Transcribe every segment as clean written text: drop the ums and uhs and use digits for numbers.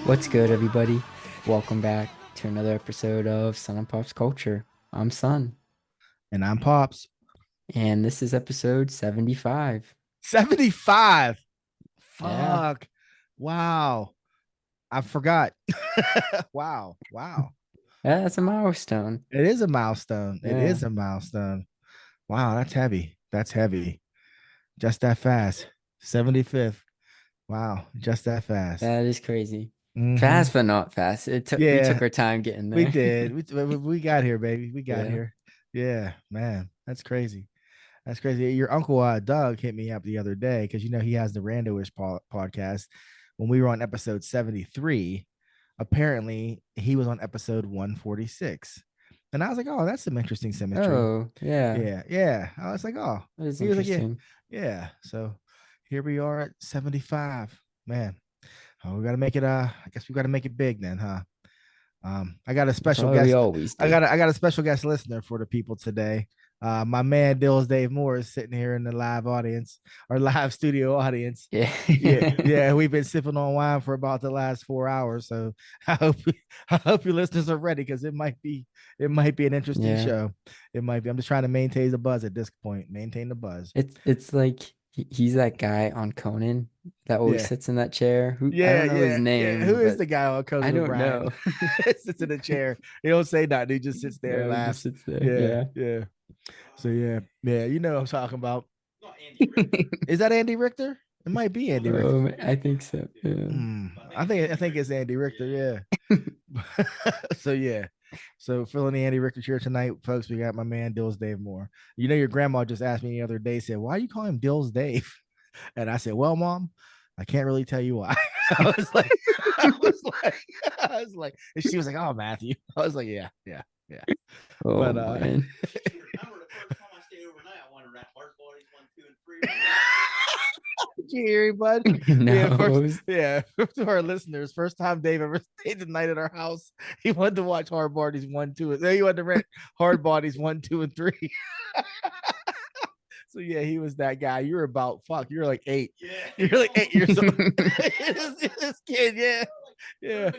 What's good, everybody? Welcome back to another episode of Sun and Pop's Culture. I'm Sun, And I'm Pops. and this is episode 75. 75. Yeah, Fuck. Wow. I forgot. Wow. Wow. yeah, that's a milestone. It is a milestone. It Yeah, is a milestone. Wow, that's heavy. That's heavy. Just that fast. 75th. Wow, just that fast. that is crazy. Mm-hmm. Fast, but not fast. We took Yeah, our time getting we there. did. We got here, baby. We got Yeah. here. Yeah, man. That's crazy. That's crazy. Your uncle Doug hit me up the other day because he has the Randoish podcast. When we were on episode 73, apparently he was on episode 146. And I was like, oh, that's some interesting symmetry. Oh, yeah, Yeah, yeah. I was like, oh, that is he was like, yeah, interesting. yeah. So here we are at 75. Man. Oh, we gotta make it I guess we gotta make it big then, huh? I got a That's special what we guest. always I do. got I got a special guest listener for the people today. My man Dills Dave Moore is sitting here in the live audience or live studio audience. Yeah. Yeah, yeah, we've been sipping on wine for about the last 4 hours. So I hope I hope your listeners are ready because it might be an interesting Yeah. show. It might be. I'm just trying to maintain the buzz at this point. Maintain the buzz. It's like he's that guy on Conan that always Yeah, sits in that chair. Who I yeah, don't know his yeah, yeah. Who name, is but the guy on I Conan don't O'Brien? know. Sits in a chair. He don't say nothing. He just sits there and No, he just laughs. sits there. Yeah, Yeah. yeah. So yeah, yeah. You know what I'm talking about. Is that Andy Richter? It might be Andy Richter. I think so. Yeah. I think it's Andy Richter. Yeah. So yeah. So filling the Andy Richter chair tonight, folks. We got my man Dills Dave Moore. Your grandma just asked me the other day, said, "Why do you call him Dills Dave?" And I said, "Well, Mom, I can't really tell you why." I was like, I was like, I was like, and she was like, "Oh, Matthew." I was like, "Yeah, yeah, yeah." Oh But man. did you hear me, bud? Yeah, first, No. yeah. To our listeners, first time Dave ever stayed the night at our house. He wanted to watch Hard Bodies 1, 2, and he wanted to rent Hard Bodies 1, 2, and 3. So yeah, he was that guy. You're about fuck. You're like 8. Yeah. You're like 8 years old. this kid, yeah, yeah,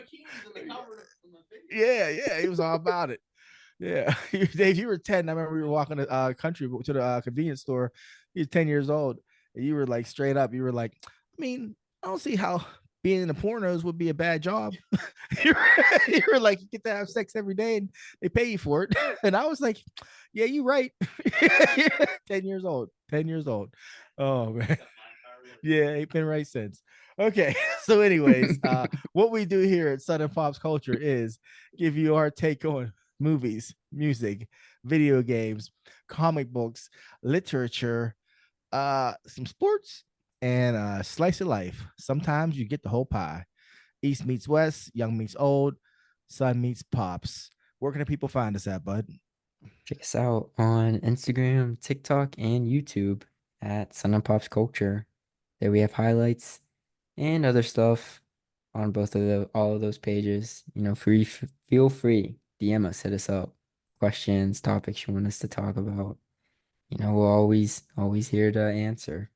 yeah, yeah. He was all about it. Yeah, Dave, you were 10. I remember we were walking to country to the convenience store. He was 10 years old. And you were like straight up. You were like, I mean, I don't see how being in the pornos would be a bad job. You were like, you get to have sex every day and they pay you for it. And I was like, yeah, you're right. 10 years old. 10 years old. Oh man. Yeah, ain't been right since. Okay. So, anyways, what we do here at Southern Pops Culture is give you our take on movies, music, video games, comic books, literature, some sports, and slice of life. Sometimes you get the whole pie. East meets West, young meets old, son meets pops. Where can the people find us at, bud? Check us out on Instagram, TikTok, and YouTube at Sun and Pops Culture. There we have highlights and other stuff on both of all of those pages. Feel free, DM us, hit us up. Questions, topics you want us to talk about. We're always here to answer.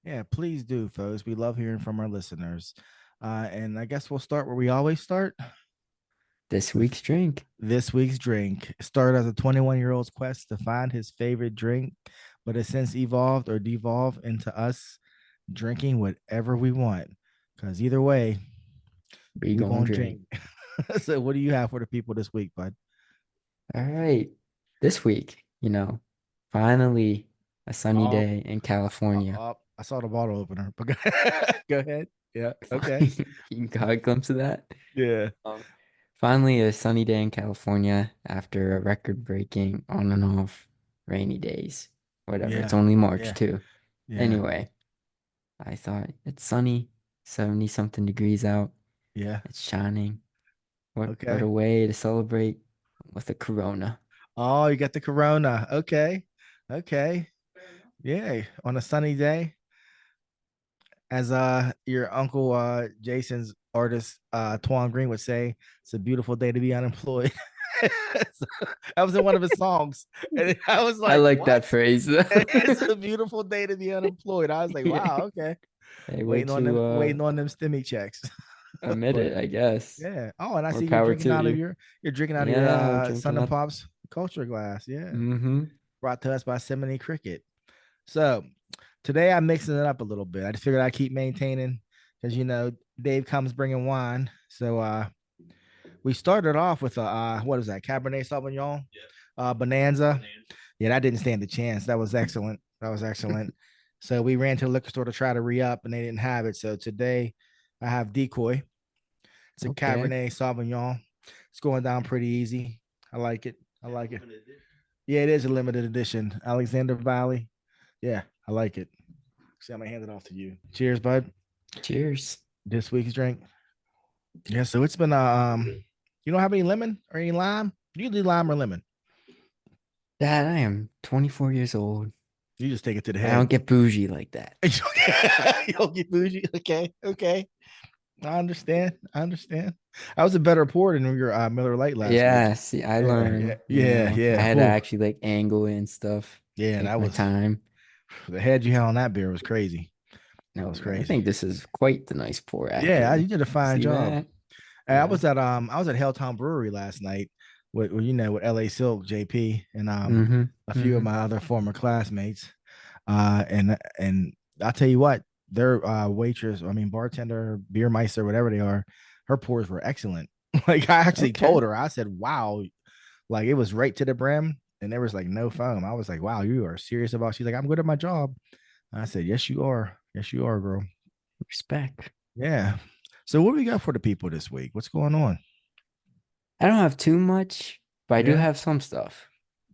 Yeah, please do, folks. We love hearing from our listeners. And I guess we'll start where we always start This with week's drink. this week's drink. Started as a 21-year-old's quest to find his favorite drink, but has since evolved or devolved into us drinking whatever we want. Because either way, We we gonna gonna drink. drink. So, what do you have for the people this week, bud? All right. This week, finally a sunny Oh, day in California. I saw the bottle opener, but go ahead. Yeah. Okay. You got a glimpse of that? Yeah. Um, Finally a sunny day in California after a record-breaking on and off rainy days. Whatever. It's Yeah. only March Yeah. too. Yeah. Anyway, I thought it's sunny, 70 something degrees out. Yeah. It's shining. What a Okay. way to celebrate with a Corona. Oh, you got the Corona. Okay. Okay. Yeah. On a sunny day, as your uncle Jason's artist Twan Green would say, it's a beautiful day to be unemployed. So, that was in one of his songs, and I was I like, like "What? that phrase though. It's a beautiful day to be unemployed." I was like, Yeah. "Wow, okay." Hey, way Waiting on them, to waiting on them stimmy checks. Admit But it, I guess. yeah. Oh, and I More see you're power drinking to out of you. your Yeah, I'm Sun drinking and up. Pops culture glass. Yeah. Mm-hmm. Brought to us by Simony Cricket. So today I'm mixing it up a little bit. I just figured I'd keep maintaining because Dave comes bringing wine. So we started off with a what is that, Cabernet Sauvignon, Bonanza. Yeah, that didn't stand a chance. That was excellent. That was excellent. So we ran to the liquor store to try to re up, and they didn't have it. So today I have Decoy. It's a Okay. Cabernet Sauvignon. It's going down pretty easy. I like it. I like it. Yeah, it is a limited edition. Alexander Valley. Yeah, I like it. See, I'm gonna hand it off to you. Cheers, bud. Cheers. This week's drink. Yeah, so it's been you don't have any lemon or any lime? You do lime or lemon? Dad, I am 24 years old. You just take it to the I don't head. get bougie like that. You don't get bougie. Okay, okay. I understand. I understand. I was a better pour than your Miller Lite last week. Yeah, see, I Yeah, yeah, learned, yeah, I yeah. had to Ooh, actually like angle it and stuff, yeah, take that my was time. the head you had on that beer was crazy. That No, was I crazy. think this is quite the nice pour, Yeah, you actually. did a fine See job. that? And Yeah. I was at Helltown Brewery last night with LA Silk JP and Mm-hmm. a few of Mm-hmm. my other former classmates. And I'll tell you what, their waitress, I mean bartender, beer meister, whatever they are, her pours were excellent. Like I actually Okay. told her, I said, "Wow, like it was right to the brim." And there was like no foam. I was like, "Wow, you are serious about?" She's like, "I'm good at my job." I said, "Yes, you are. Yes, you are, girl." Respect. Yeah. So what do we got for the people this week? What's going on? I don't have too much, but I do Yeah. have some stuff.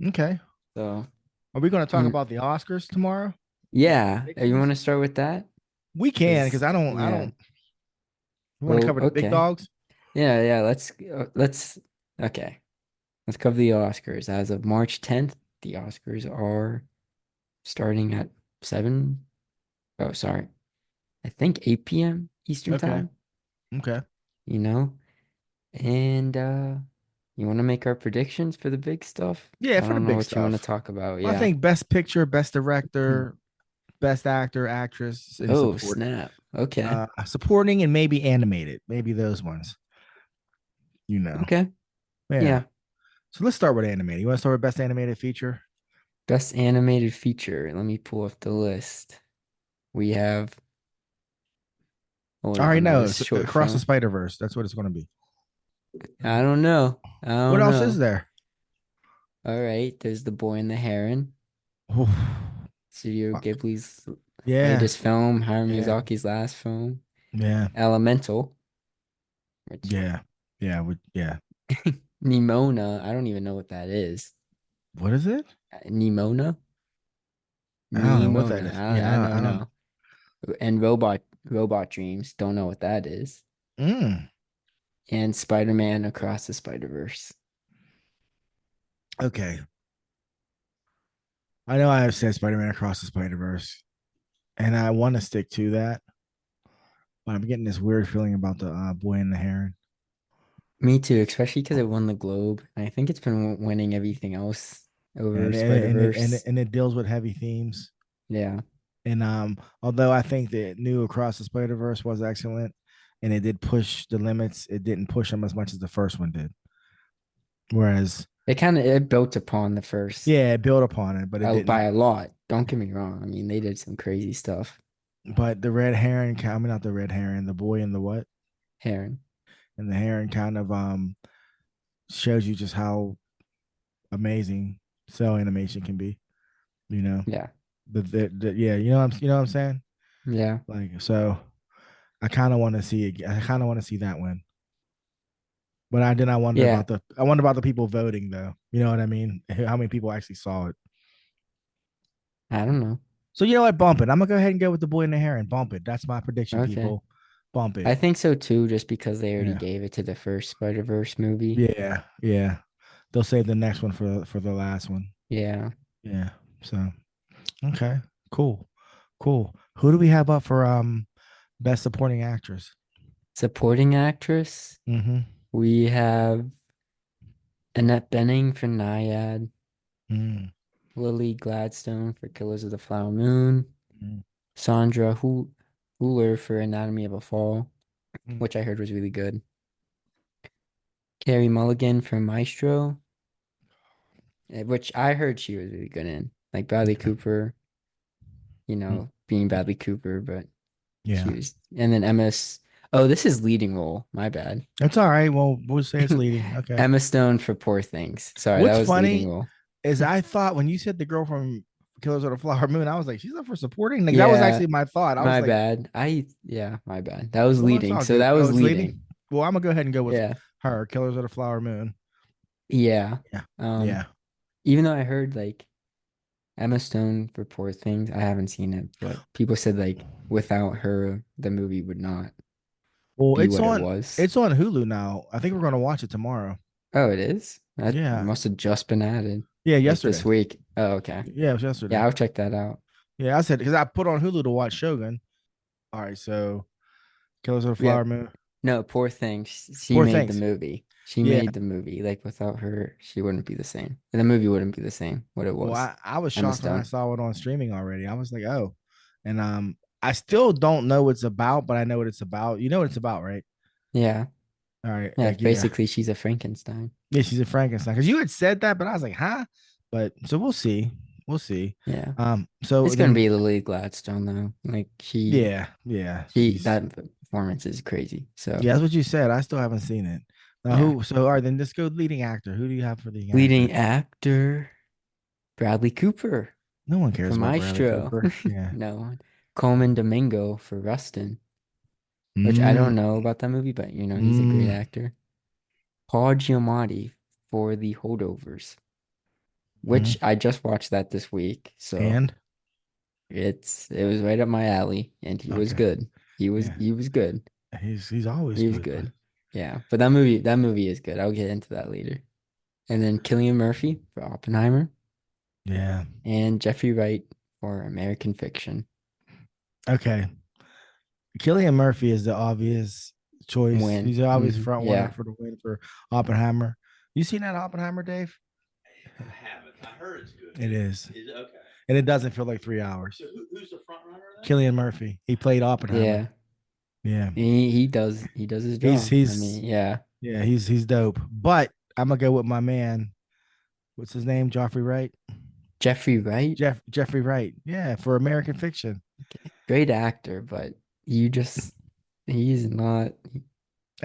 Okay. So, Are we going to talk mm, about the Oscars tomorrow? Like yeah, you want predictions? to start with that? We can because Because, I yeah. don't. We want to Well, cover the big okay. dogs. Yeah, yeah. Okay. Let's cover the Oscars. As of March 10th, the Oscars are starting at 7. Oh, sorry. I think 8 p.m. Eastern Okay. time, Okay. you know? And you want to make our predictions for the big stuff? Yeah, I for the don't know big what you want to stuff. talk about. I Yeah. think best picture, best director, best actor, actress, and Oh, support. snap. Okay. Supporting and maybe animated, maybe those ones. You know. Okay. Yeah. Yeah. So let's start with animated. You want to start with best animated feature? Best animated feature. Let me pull up the list. We have, hold I already on, know. this It's short Across the film. Spider Verse. That's what it's going to be. I don't know. I What don't else is know. there? All right. There's The Boy and the Heron. Oof. Studio Ghibli's Yeah. latest film, Hayao Yeah. Miyazaki's last film, Yeah. Elemental, which Yeah. Yeah. Yeah. Nimona, I don't even know what that is. What is it? Nimona? I don't know what that Nimona. is. I Yeah. I don't don't. know. And Robot Dreams, don't know what that is. Mm. And Spider-Man Across the Spider-Verse. Okay. I know I have said Spider Man Across the Spider Verse, and I want to stick to that, but I'm getting this weird feeling about the Boy and the Heron. Me too, especially because it won the Globe. And I think it's been winning everything else over Spider-Verse. And it deals with heavy themes. Yeah. And although I think the new Across the Spider Verse was excellent, and it did push the limits, it didn't push them as much as the first one did. Whereas, It built upon the first yeah, it built upon it, but it by didn't. a lot. Don't get me wrong. I mean, they did some crazy stuff. But the red heron, I mean, not the red heron, the boy and the what, Heron. and the heron kind of shows you just how amazing cell animation can be. You know, Yeah. yeah, you know what I'm saying. Yeah. Like so, I kind of want to see it. I kind of want to see that one. But I did not wonder Yeah. about I wonder about the people voting though. You know what I mean? How many people actually saw it? I don't know. So you know what? Bump it. I'm gonna go ahead and go with the boy in the hair and bump it. That's my prediction, Okay. people. Bump it. I think so too, just because they already Yeah. gave it to the first Spider-Verse movie. Yeah. Yeah. They'll save the next one for the last one. Yeah. Yeah. So okay. Cool. Cool. Who do we have up for best supporting actress? Supporting actress, Mm-hmm. we have Annette Bening for Naiad, Mm-hmm. Lily Gladstone for Killers of the Flower Moon, Mm-hmm. Sandra Hüller for Anatomy of a Fall, Mm. which I heard was really good. Carrie Mulligan for Maestro, which I heard she was really good in. Like Bradley Yeah. Cooper, Mm. being Bradley Cooper, but Yeah. she was, and then Oh, this is leading role. My bad. It's all right. Well, we'll say it's leading. Okay. Emma Stone for Poor Things. Sorry, that What's was leading funny role. is I thought when you said the girl from Killers of the Flower Moon, I was like, she's up for supporting. Like that was Yeah, actually my thought. I was my like, bad. Yeah, my bad. That was well, it's leading. all So good. that Oh, was it's leading. leading. Well, I'm gonna go ahead and go with Yeah. her, Killers of the Flower Moon. Yeah. Yeah. Um, Yeah. even though I heard like Emma Stone for Poor Things, I haven't seen it, but people said like without her, the movie would not Well, be what it was. it's on Hulu now. I think we're gonna watch it tomorrow. Oh, it is? That Yeah. must have just been added Yeah, like yesterday. this week. Oh, okay. Yeah, it was yesterday. Yeah, I'll check that out. Yeah, I said because I put on Hulu to watch Shogun. All right, so Killers of the Yeah. Flower Moon. No, Poor Things. She Poor made the things. movie. She Yeah. made the movie. Like without her, she wouldn't be the same. And the movie wouldn't be the same what it Well, was. I was Emma shocked when I Stone. saw it on streaming already. I was like, oh, and I still don't know what it's about, but I know what it's about. You know what it's about, right? Yeah. All right, Yeah, like, yeah, basically she's a Frankenstein. yeah, she's a Frankenstein. Because you had said that, but I was like, huh? But so we'll see, we'll see. Yeah. So It's gonna then, be Lily Gladstone though. Like yeah, yeah, she she's that performance is crazy. So yeah, that's what you said. I still haven't seen it. Now, yeah. who? So, all right, then let's go leading actor. Who do you have for leading actor? Leading actor Bradley Cooper No one for cares about Bradley Maestro. Cooper. Yeah. No one. Coleman Domingo for Rustin, which I Mm, don't know about that movie, but he's a great mm, actor. Paul Giamatti for The Holdovers, mm. which I just watched that this week. So And it was right up my alley, and he was okay, good. yeah, He was good. he's always He was good, but good. Yeah, but that movie is good. I'll get into that later. And then Killian Murphy for Oppenheimer yeah. and Jeffrey Wright for American Fiction. Okay. Killian Murphy is the obvious choice. He's Win. the obvious front runner Yeah. for the win for Oppenheimer. You seen that Oppenheimer, Dave? I haven't. I heard it's good. It is. Okay. And it doesn't feel like 3 hours. So who's the front runner? Killian Murphy. He played Oppenheimer. Yeah. Yeah. He does his He's job. I he's mean, yeah. yeah, he's dope. But I'm gonna go with my man. What's his name? Joffrey Wright? Jeffrey Wright, Jeffrey Wright. Yeah, for American Fiction. great actor, but you just he's not he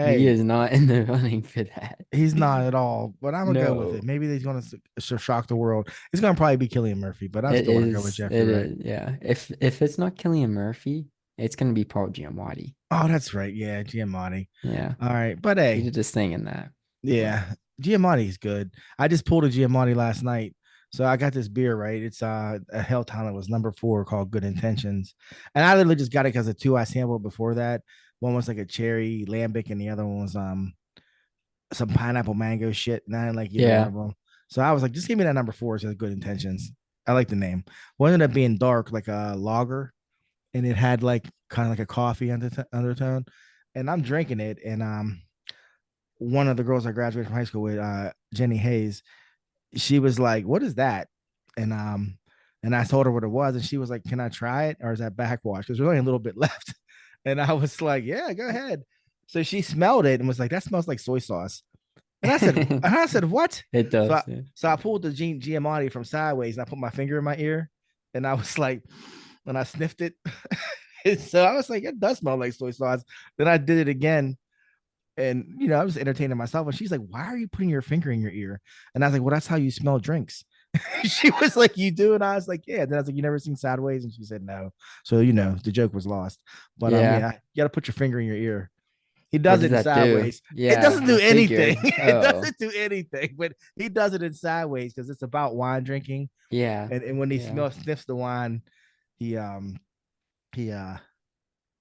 Hey, is not in the running for that. he's not at all, but I'm gonna go with it. No. Maybe he's gonna shock the world. It's gonna probably be Killian Murphy, but I'm still gonna go with Jeffrey It Wright. is, yeah. If it's not Killian Murphy, it's gonna be Paul Giamatti. Oh, that's right. Yeah, Giamatti. Yeah. All right, but He hey, did this thing in that. But yeah, Giamatti's good. I just pulled a Giamatti last night. So I got this beer, right? It's a Helltown. It was number 4 called Good Intentions. And I literally just got it because the two I sampled before that. One was like a cherry lambic and the other one was some pineapple mango shit. And I didn't like either one yeah. of them. So I was like, just give me that number 4. It says Good Intentions. I like the name. What ended up being dark, like a lager, and it had like kind of like a coffee undertone. And I'm drinking it, and one of the girls I graduated from high school with, Jenny Hayes, she was like, "What is that?" And I told her what it was, and she was like, "Can I try it, or is that backwash? Because there's only a little bit left." And I was like, "Yeah, go ahead." So she smelled it and was like, "That smells like soy sauce." And I said, "What?" It So does. I, so I pulled the Giamatti from sideways and I put my finger in my ear, and I was like, when I sniffed it, so I was like, "It does smell like soy sauce." Then I did it again, and I was entertaining myself. And she's like, "Why are you putting your finger in your ear?" And I was like, "Well, that's how you smell drinks." She was like, "You do?" And I was like, "Yeah." Then I was like, "You never seen Sideways?" And she said, "No." So the joke was lost. But Yeah. yeah, you got to put your finger in your ear. He What does does it in that do? Sideways. It Yeah, doesn't I do anything. figured. It Oh, doesn't do anything. But he does it in Sideways because it's about wine drinking. yeah. And when he Yeah. sniffs the wine, he he uh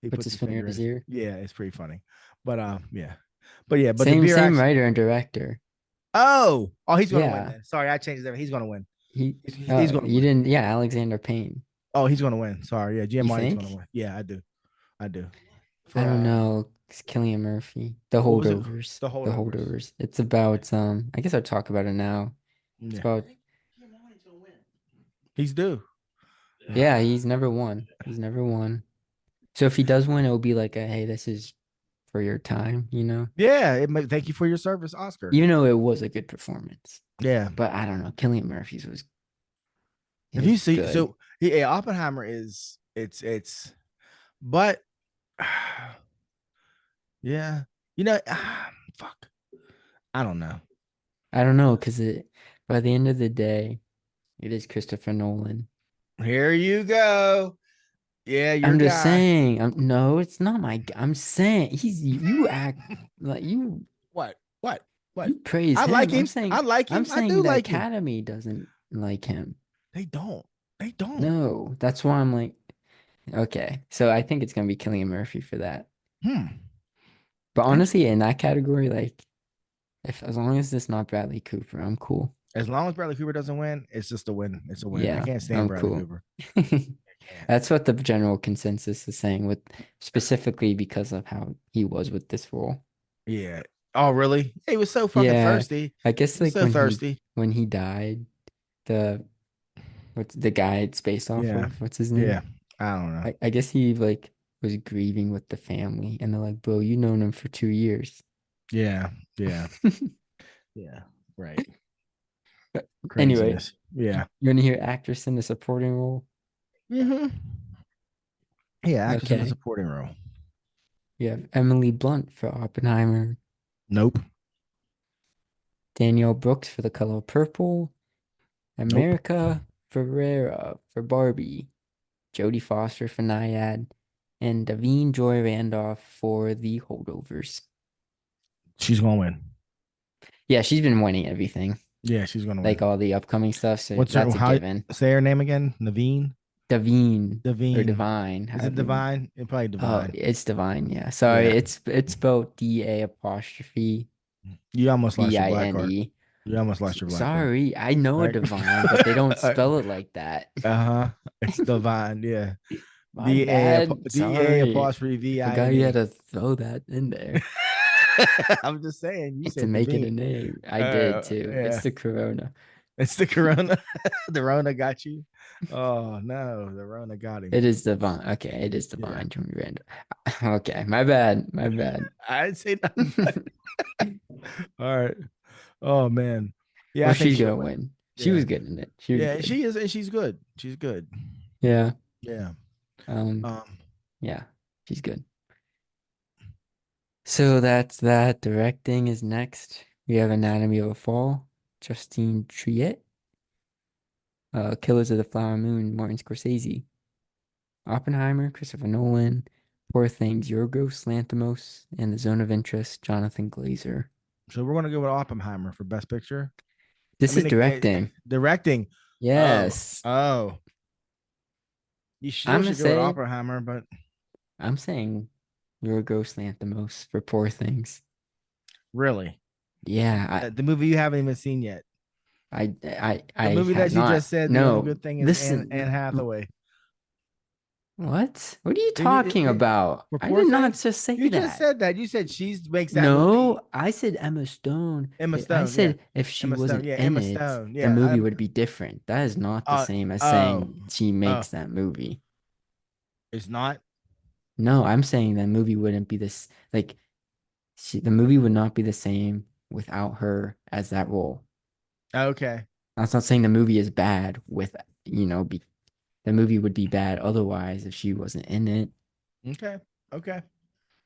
he Puts puts his his finger in finger his in. ear. Yeah, it's pretty funny. But yeah. But the Same beer same actually. writer and director. Oh, he's gonna win Yeah. then. Sorry, I changed everything. He's gonna win. He He's gonna you win. didn't yeah, Alexander Payne. Oh, he's gonna win. Sorry, yeah, You Giamatti's gonna think? win. Yeah, I do. I do. I For don't know. It's Killian Murphy. The what was it? Holdovers. The The holdovers. Holdovers. It's about I guess I'll talk about it now. It's Yeah, about Giamatti's gonna win. he's due. Yeah. yeah, he's never won. He's never won. So if he does win, it'll be like a hey, this is for your time, you know? Yeah, thank you for your service, Oscar. Even though it was a good performance. Yeah. But I don't know. Cillian Murphy's was If you is see, good. so yeah, Oppenheimer is but yeah, fuck, I don't know. I don't know, because by the end of the day, it is Christopher Nolan. Here you go. Yeah, your I'm just guy. saying. No, it's not I'm saying you act like What? What? What? you praise I like him. him. I like I'm him. I saying do the like him. Academy doesn't like him. They don't. They don't. No, that's why I'm like, okay. So I think it's gonna be Cillian Murphy for that. Hmm. But honestly, in that category, like, if as long as it's not Bradley Cooper, I'm cool. As long as Bradley Cooper doesn't win, it's just a win. It's a win. I Yeah, can't stand I'm Bradley cool. Cooper. That's what the general consensus is saying, with specifically because of how he was with this role. Yeah. Oh, really? He was so fucking Yeah, thirsty. I guess He was like so thirsty. when he died, the what's the guy it's based off Yeah. of? What's his Yeah. name? I don't know. I guess he like was grieving with the family, and they're like, "Bro, you known him for 2 years." Yeah. Yeah. Yeah. Right. Anyway, Craziness. Yeah. you want to hear actress in the supporting role? Mm-hmm. Yeah. Actress in the Okay, supporting role. you have Emily Blunt for Oppenheimer, Nope. Danielle Brooks for The Color Purple, Nope. America Ferrera for Barbie, Jodie Foster for Nyad, and Davine Joy Randolph for The Holdovers. She's gonna win. Yeah, she's been winning everything, Yeah, she's gonna like win. all the upcoming stuff. So What's her that's a how given. say her name again? Naveen? Davine or Davine. Divine. Is it Divine? It probably Oh, Divine. it's Divine. Yeah. Sorry, Yeah. it's spelled D-A apostrophe You almost lost your black card. V-I-N-E. You almost lost your black card. Sorry, I know a Right. Divine, but they don't spell it like that. Uh-huh. It's Divine, yeah. My bad. D-A Sorry. apostrophe Forgot you had V-I-N-E. to throw that in there I'm just saying, you to said make it a Davine. name. I did too. It's Yeah. the Corona. It's the Corona. The Rona got you. Oh no, the Rona got him. It is Divine. Okay, it is Yeah. Divine. Joey Randall. Okay, my bad. My bad. I'd say nothing. All right. Oh man. Yeah, Well, I think she's she'll gonna win. win. She Yeah. was good in it. She was Yeah, good. she is, and she's good. She's good. Yeah. Yeah. Um, Um, yeah, she's good. So that's that. Directing is next. We have Anatomy of a Fall, Justine Triet. Killers of the Flower Moon, Martin Scorsese. Oppenheimer, Christopher Nolan. Poor Things, Yorgos Lanthimos. And The Zone of Interest, Jonathan Glazer. so we're gonna go with Oppenheimer for Best Picture. This is directing. Directing. Yes. Oh. You I'm still gonna should go with say, Oppenheimer, but I'm saying Yorgos Lanthimos for Poor Things. really, Yeah, the movie you haven't even seen yet. I The movie have that you not. just said the only No, good thing is listen. Anne Hathaway. What? What are you Did you- talking about? for I Poor did not Things? just say You that. just said that. You said she makes that movie. No, I said Emma Stone. Emma I Stone, said if she Emma Stone, wasn't yeah, in Emma it, Stone, the yeah. movie would be different. That is not the same as saying she makes that movie. It's not. No, I'm saying that movie wouldn't be this like the movie would not be the same without her as that role. Okay. That's not saying the movie is bad with, the movie would be bad otherwise if she wasn't in it. Okay. Okay.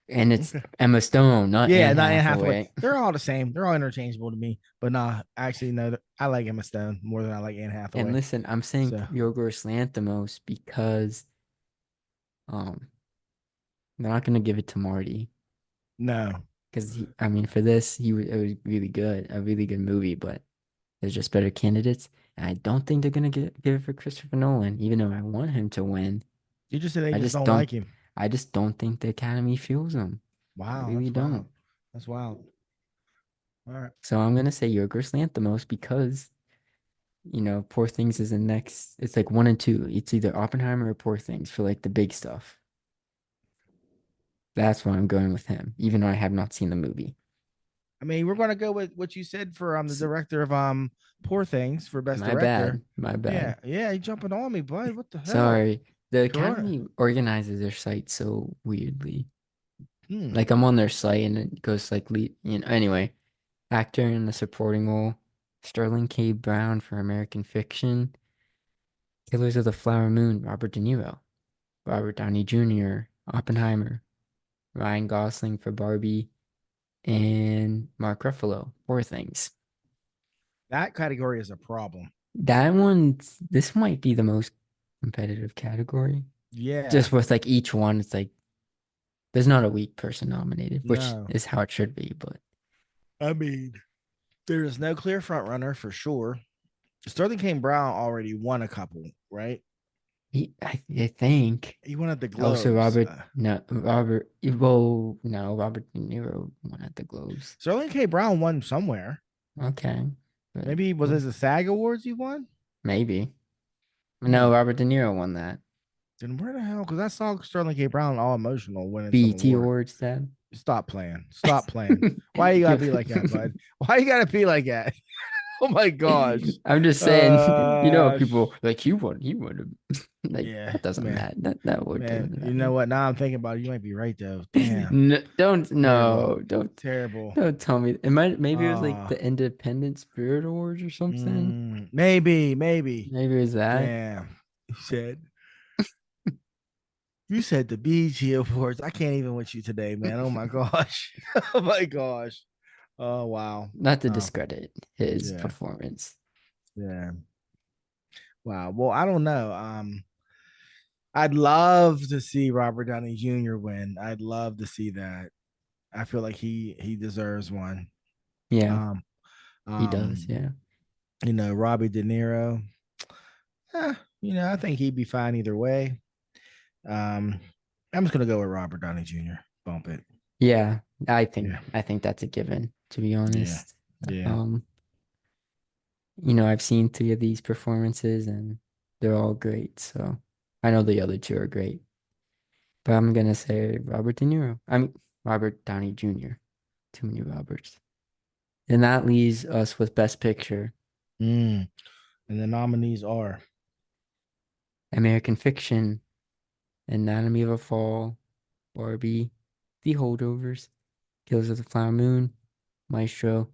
And it's Emma Stone, not Yeah, Anne not Anne Hathaway. Hathaway. They're all the same. They're all interchangeable to me. But nah, actually, no, I like Emma Stone more than I like Anne Hathaway. And listen, I'm saying So. Yorgos Lanthimos because they're not gonna give it to Marty. No. Because for this, it was really good, a really good movie, but there's just better candidates. And I don't think they're gonna give it for Christopher Nolan, even though I want him to win. You just said they I just just don't don't like him. I just don't think the Academy feels him. Wow, I really don't. wild. That's wild. All right. So I'm gonna say Yorgos Lanthimos because Poor Things is the next. It's like 1 and 2. It's either Oppenheimer or Poor Things for like the big stuff. That's why I'm going with him, even though I have not seen the movie. I mean, we're gonna go with what you said for the director of Poor Things for Best My Director. bad. My bad. Yeah, you jumping on me, bud. What the hell? Sorry. The Corona. Academy organizes their site so weirdly. Like I'm on their site and it goes like anyway, actor in the supporting role, Sterling K. Brown for American Fiction, Killers of the Flower Moon, Robert De Niro, Robert Downey Jr., Oppenheimer, Ryan Gosling for Barbie, and Mark Ruffalo, Poor Things. That category is a problem. This might be the most competitive category. Yeah. Just with like each one, it's like there's not a weak person nominated, which No. is how it should be, but I mean, there is no clear front runner for sure. Sterling K. Brown already won a couple, right? I think He won at the also Globes. Robert De Niro won at the Globes. Sterling K. Brown won somewhere. Okay. But Maybe was it the SAG Awards he won? maybe. No, Robert De Niro won that. Then where the hell? Because I saw Sterling K. Brown all emotional winning BET some award. Awards, Dad. Stop playing. Stop playing. Why you gotta be like that, bud? Why you gotta be like that? Oh my gosh. I'm just saying, people like he won like Yeah, that doesn't man. matter. That would Man, you know what? Now I'm thinking about it. You might be right though. Damn. Don't Terrible. don't tell me. Maybe it was like the Independent Spirit Awards or something. Maybe. Maybe it was that. Damn. You said the BET Awards. I can't even with you today, man. Oh my gosh. Oh my gosh. Oh wow. Not to discredit his Yeah. performance. Yeah. Wow. Well, I don't know. I'd love to see Robert Downey Jr. win. I'd love to see that. I feel like he deserves one. Yeah. He does, yeah. You know, Robbie De Niro. I think he'd be fine either way. I'm just gonna go with Robert Downey Jr. Bump it. Yeah, I think that's a given, to be honest. Yeah. I've seen 3 of these performances and they're all great. So I know the other 2 are great. But I'm gonna say Robert De Niro. I mean Robert Downey Jr. Too many Roberts. And that leaves us with Best Picture. And the nominees are American Fiction, Anatomy of a Fall, Barbie, The Holdovers, Killers of the Flower Moon, Maestro,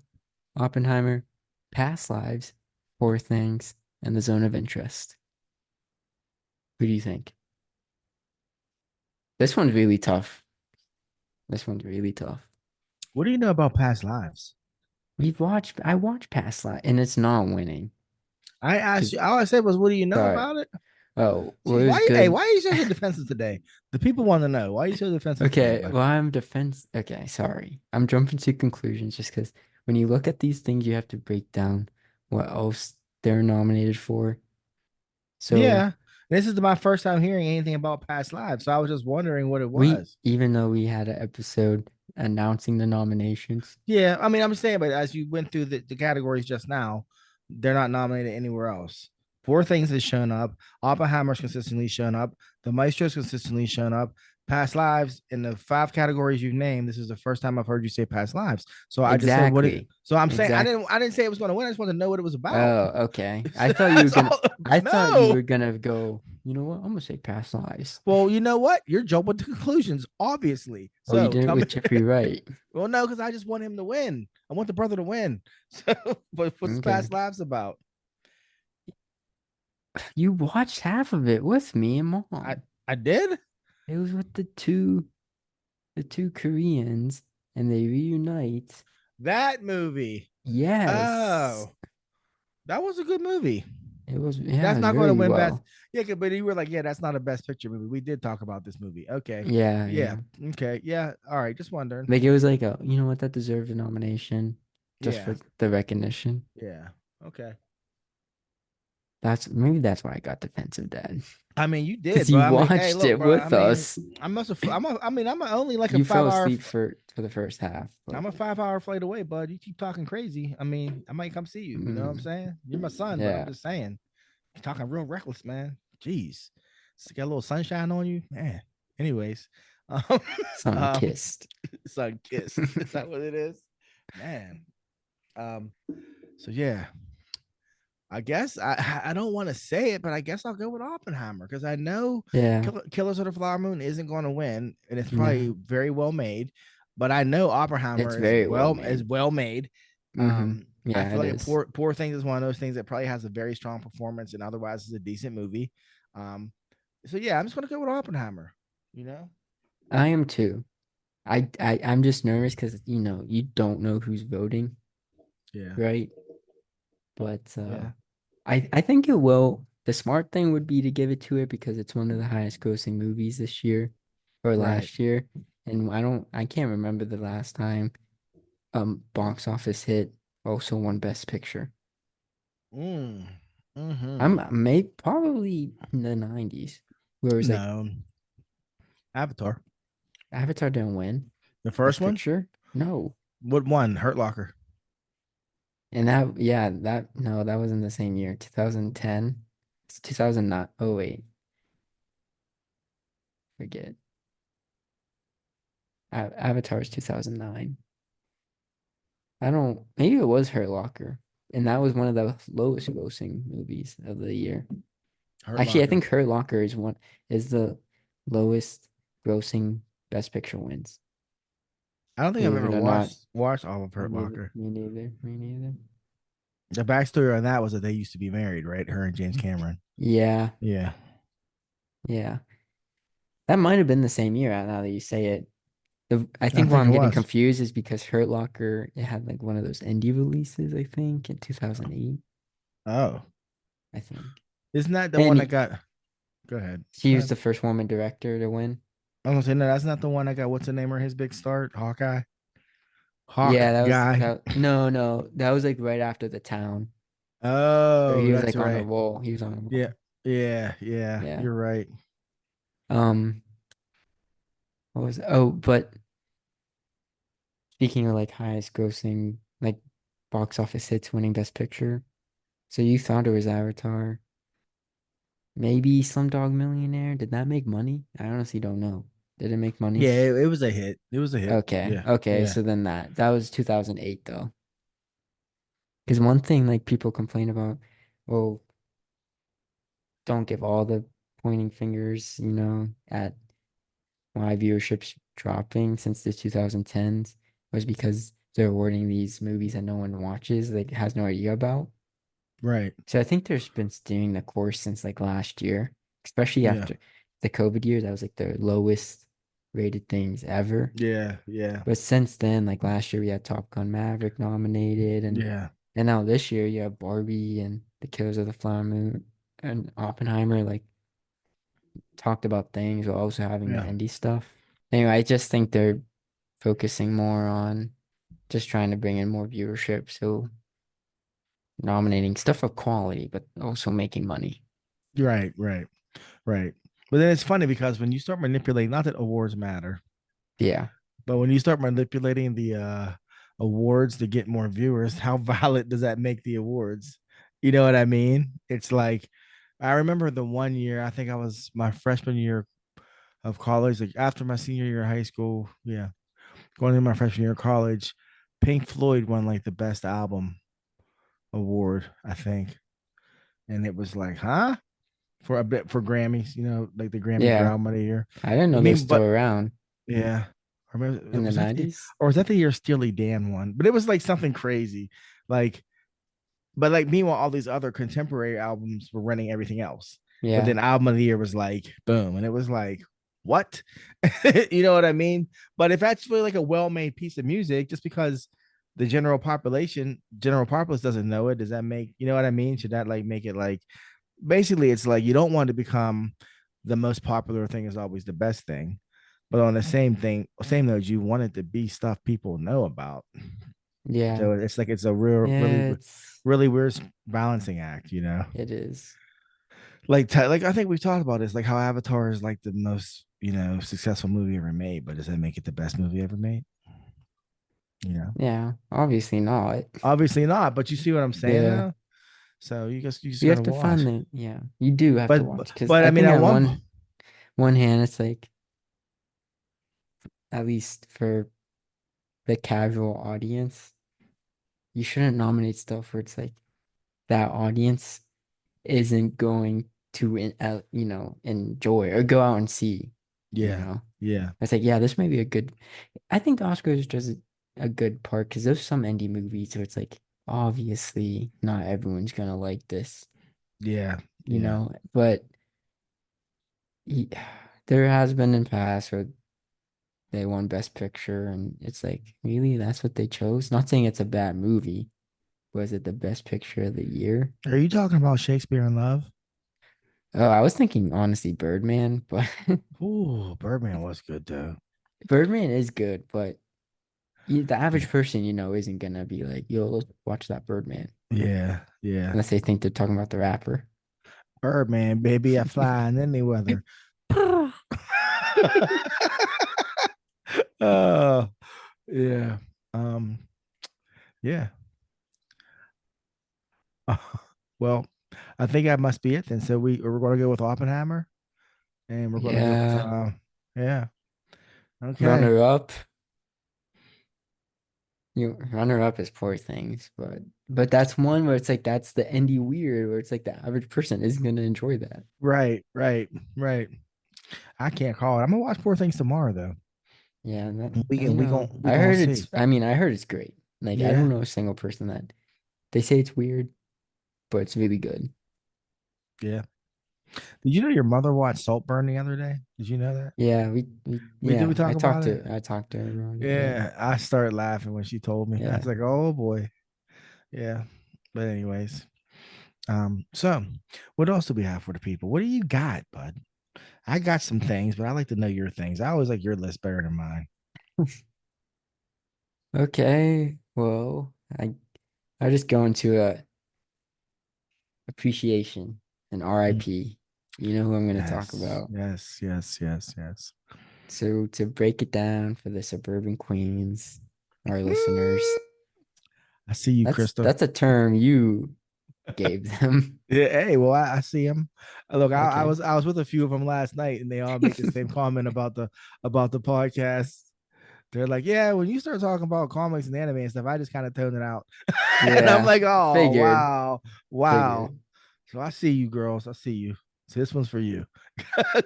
Oppenheimer, Past Lives, Poor Things, and The Zone of Interest. Who do you think? This one's really tough. What do you know about Past Lives? I watched Past Lives, and it's not winning. I asked you, all I said was, what do you know about it? Oh, well, it was good. Hey, why are you so defensive today? The people want to know. Why are you so defensive Okay, today, well, okay, sorry. I'm jumping to conclusions just because when you look at these things, you have to break down what else they're nominated for. So yeah, this is my first time hearing anything about Past Lives, so I was just wondering what it was. Even though we had an episode announcing the nominations. Yeah, I mean, I'm saying, but as you went through the categories just now, they're not nominated anywhere else. Poor Things has shown up. Oppenheimer's consistently shown up. The Maestro's consistently shown up. Past Lives in the 5 categories you've named. This is the first time I've heard you say Past Lives. So I just said what it. So I'm saying I didn't say it was going to win. I just wanted to know what it was about. Oh, okay. I thought you were gonna. I thought you were gonna go. You know what? I'm gonna say Past Lives. Well, you know what? You're jumping to conclusions, obviously. So you did it with Jeffrey Wright. Well, no, because I just want him to win. I want the brother to win. So, but what's Past Lives about? You watched half of it with me and Mom. I did. It was with the two Koreans, and they reunite. That movie. Yes. Oh, that was a good movie. It was. Yeah, that's not going to win best. Yeah, but you were like, yeah, that's not a best picture movie. We did talk about this movie. Okay. Yeah. Okay. Yeah. All right. Just wondering. Like it was like you know what, that deserved a nomination just for the recognition. Yeah. Okay. Maybe that's why I got defensive, Dad. I mean, you did. Because you watched it with us. I must have. I'm only like you a 5 fell hour asleep for the first half. But... I'm a 5-hour flight away, bud. You keep talking crazy. I mean, I might come see you. You know what I'm saying? You're my son, but I'm just saying. You're talking real reckless, man. Jeez, got a little sunshine on you, man. Anyways, sun kissed. Sun kissed. Is that what it is, man? So yeah. I guess I don't want to say it, but I guess I'll go with Oppenheimer because I know Yeah. Killers of the Flower Moon isn't going to win, and it's probably No. very well made. But I know It's Oppenheimer very well is made. well made. I Yeah, feel it like is. Poor Things is one of those things that probably has a very strong performance, and otherwise is a decent movie. Um, so yeah, I'm just gonna go with Oppenheimer. You know? I am too. I'm just nervous because you don't know who's voting, Yeah, right? But yeah, I think it will. The smart thing would be to give it to it because it's one of the highest grossing movies this year or right. last year. And I can't remember the last time box office hit also won Best Picture. Mm. Hmm. I'm may probably in the 90s where it was like No, Avatar, Avatar didn't win the first Best one. Picture. No. What one? Hurt Locker. And that yeah, that no, that was in the same year, 2010. It's 2009. Oh wait, forget. Avatar is 2009. I don't. Maybe it was Hurt Locker, and that was one of the lowest grossing movies of the year. Hurt Actually, I Locker. think Hurt Locker is the lowest grossing Best Picture wins. I don't think I've Believe ever it or not. watched all of Me Hurt neither. Locker. Me neither. Me neither. The backstory on that was that they used to be married, right? Her and James Cameron. Yeah. Yeah. Yeah. That might have been the same year. Now that you say it, I I think why think it I'm getting was. confused is because Hurt Locker it had like one of those indie releases. I think in 2008. Oh. I think. Isn't that the one And that got go ahead. she Go was ahead. the first woman director to win. I was gonna say no, that's not the one that got what's the name of his big start? Hawkeye. Hawk Yeah, that was guy. that. No, no, that was like right after the town, where Oh, he was that's like on a right. roll. He was on a Yeah. roll. Yeah. Yeah. You're right. Um. What was? Oh, but speaking of like highest grossing, like box office hits, winning Best Picture. So you thought it was Avatar? Maybe Slumdog Millionaire. Did that make money? I honestly don't know. Did it make money? Yeah, it was a hit. It was a hit. Okay. Yeah. Okay. Yeah. So then that was 2008 though. Because one thing like people complain about, well, don't give all the pointing fingers, at why viewership's dropping since the 2010s was because they're awarding these movies that no one watches, like has no idea about. Right. So I think there's been steering the course since like last year, especially Yeah. after the COVID year. That was like the lowest rated things ever. Yeah. Yeah. But since then, like last year, we had Top Gun Maverick nominated, Yeah. and now this year you have Barbie and The Killers of the Flower Moon and Oppenheimer like talked about things while also having the Yeah. indie stuff. Anyway, I just think they're focusing more on just trying to bring in more viewership, so nominating stuff of quality, but also making money. Right. Right. Right. But then it's funny because when you start manipulating, not that awards matter, Yeah, but when you start manipulating the awards to get more viewers, how valid does that make the awards? You know what I mean? It's like I remember the one year, I think I was my freshman year of college, like after my senior year of high school. Yeah. Going into my freshman year of college, Pink Floyd won like the best album award, I think. And it was like, huh? For a bit for Grammys, like the Grammys for yeah. album of the year. I didn't I know they're mean, still but around yeah. Or maybe, in the was that the 90s. or was that the year Steely Dan won? But it was like something crazy. Like, but like meanwhile, all these other contemporary albums were running everything else. But Yeah, then album of the year was like boom. And it was like, what? You know what I mean? But if that's really like a well-made piece of music, just because the general populace doesn't know it, does that make you know what I mean? Should that like make it like basically it's like you don't want to become the most popular thing is always the best thing, but on the same note, you want it to be stuff people know about. yeah, So it's like it's a real yeah. really weird balancing act. It is. Like I think we've talked about this, like how Avatar is like the most successful movie ever made, but does that make it the best movie ever made? you know Yeah, obviously not. Obviously not, but you see what I'm saying Yeah, though. So you just you have gotta to watch. find the yeah. You do have to but watch because but I I mean think at at one one hand it's like at least for the casual audience, you shouldn't nominate stuff where it's like that audience isn't going to enjoy or go out and see, you Yeah. know. Yeah. It's like, yeah, this may be a good. I think the Oscars does a good part because there's some indie movies where it's like obviously not everyone's gonna like this, Yeah. you Yeah. know, but he, there has been in past where they won Best Picture, and it's like, really, that's what they chose? Not saying it's a bad movie. Was it the Best Picture of the year? Are you talking about Shakespeare in Love? Oh, I was thinking honestly Birdman, but Ooh, Birdman was good though. Birdman is good, but the Yeah. average person, isn't gonna be like, yo, let's watch that Birdman. Yeah. Yeah. Unless they think they're talking about the rapper. Birdman, baby, I fly in any weather. Oh, yeah. Um, yeah. Well, I think that must be it then. So we're going to go with Oppenheimer, and we're going to go with Yeah. yeah. Okay. Runner up. Runner up is Poor Things, but that's one where it's like that's the indie weird where it's like the average person isn't gonna enjoy that. Right, right, right. I can't call it. I'm gonna watch Poor Things tomorrow though. Yeah, and that We can we I gonna heard see. I heard it's great. Like I Yeah, don't know a single person that they say it's weird, but it's really good. yeah. Did you know your mother watched Saltburn the other day? Did you know that? Yeah, Did we yeah, talk about it? I talked to her about it. Yeah. Yeah, I started laughing when she told me. I Yeah. was like, oh boy. Yeah. But anyways, so what else do we have for the people? What do you got, bud? I got some things, but I like to know your things. I always like your list better than mine. Okay. Well, I just go into a appreciation and Mm. RIP. You know who I'm going to talk Yes, about. yes, yes, yes, yes. So to break it down for the suburban queens, our listeners, I see you, Krista. that's a term you gave them. Yeah, hey, well, I see him. Look, Okay. I was with a few of them last night, and they all make the same comment about the podcast. They're like, "Yeah, when you start talking about comics and anime and stuff, I just kind of tone it out." And I'm Yeah. like, "Oh, Figured. wow, wow." Figured. So I see you, girls. I see you. So this one's for you.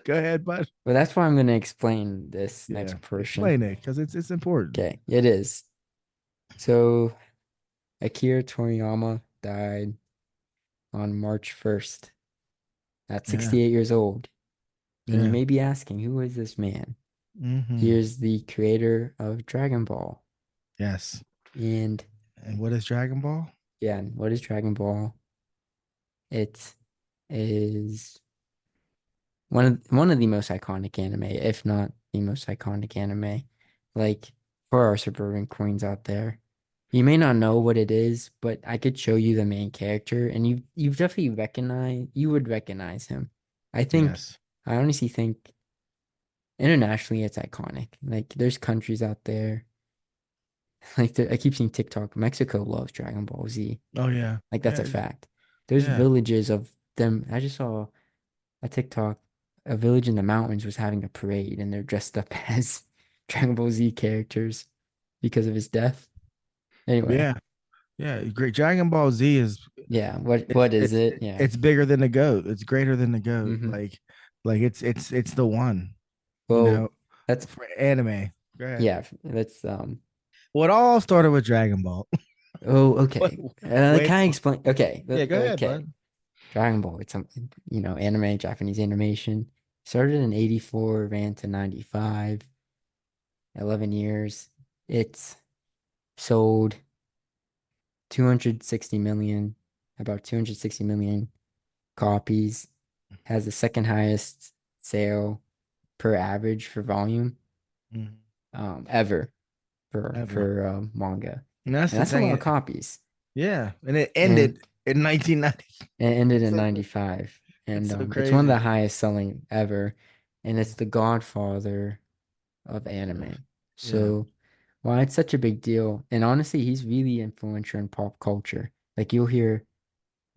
Go ahead, bud. But that's why I'm going to explain this Yeah, next portion. explain it because it's important. Okay. It is. So Akira Toriyama died on March 1st at Yeah, 68 years old. And you yeah. may be asking, who is this man? He Mm-hmm. is the creator of Dragon Ball. Yes. And And what is Dragon Ball? yeah, what is Dragon Ball? It is one of the most iconic anime, if not the most iconic anime. Like for our suburban queens out there, you may not know what it is, but I could show you the main character, and you've definitely you would recognize him. Yes. I honestly think internationally it's iconic. Like there's countries out there, I keep seeing TikTok. Mexico loves Dragon Ball Z. Oh yeah. Like that's Yeah. a fact. There's Yeah. villages of them. I just saw a TikTok, a village in the mountains was having a parade and they're dressed up as Dragon Ball Z characters because of his death. Anyway, Yeah. Yeah. Great. Dragon Ball Z is yeah, what is it's it? Yeah. it's bigger than the goat. It's greater than the goat. Hmm. Like it's the one, you Well, know, that's for anime. Go ahead. yeah, that's Well, it all started with Dragon Ball. oh, Wait, okay. wait. Can I explain? Okay. Yeah, go ahead, Okay. bud. Dragon Ball, it's anime, Japanese animation. Started in 84, ran to 95, 11 years. It's sold 260 million, about 260 million copies, has the second highest sale per average for volume Mhm. ever Ever. for manga. And that's And the that's a lot of thing. copies. Yeah, and it And ended in 1990. it ended It's in so 95. it's And so it's one of the crazy. highest selling ever. And it's the godfather of anime. Yeah. So why it's such a big deal. And honestly, he's really influential in pop culture. Like you'll hear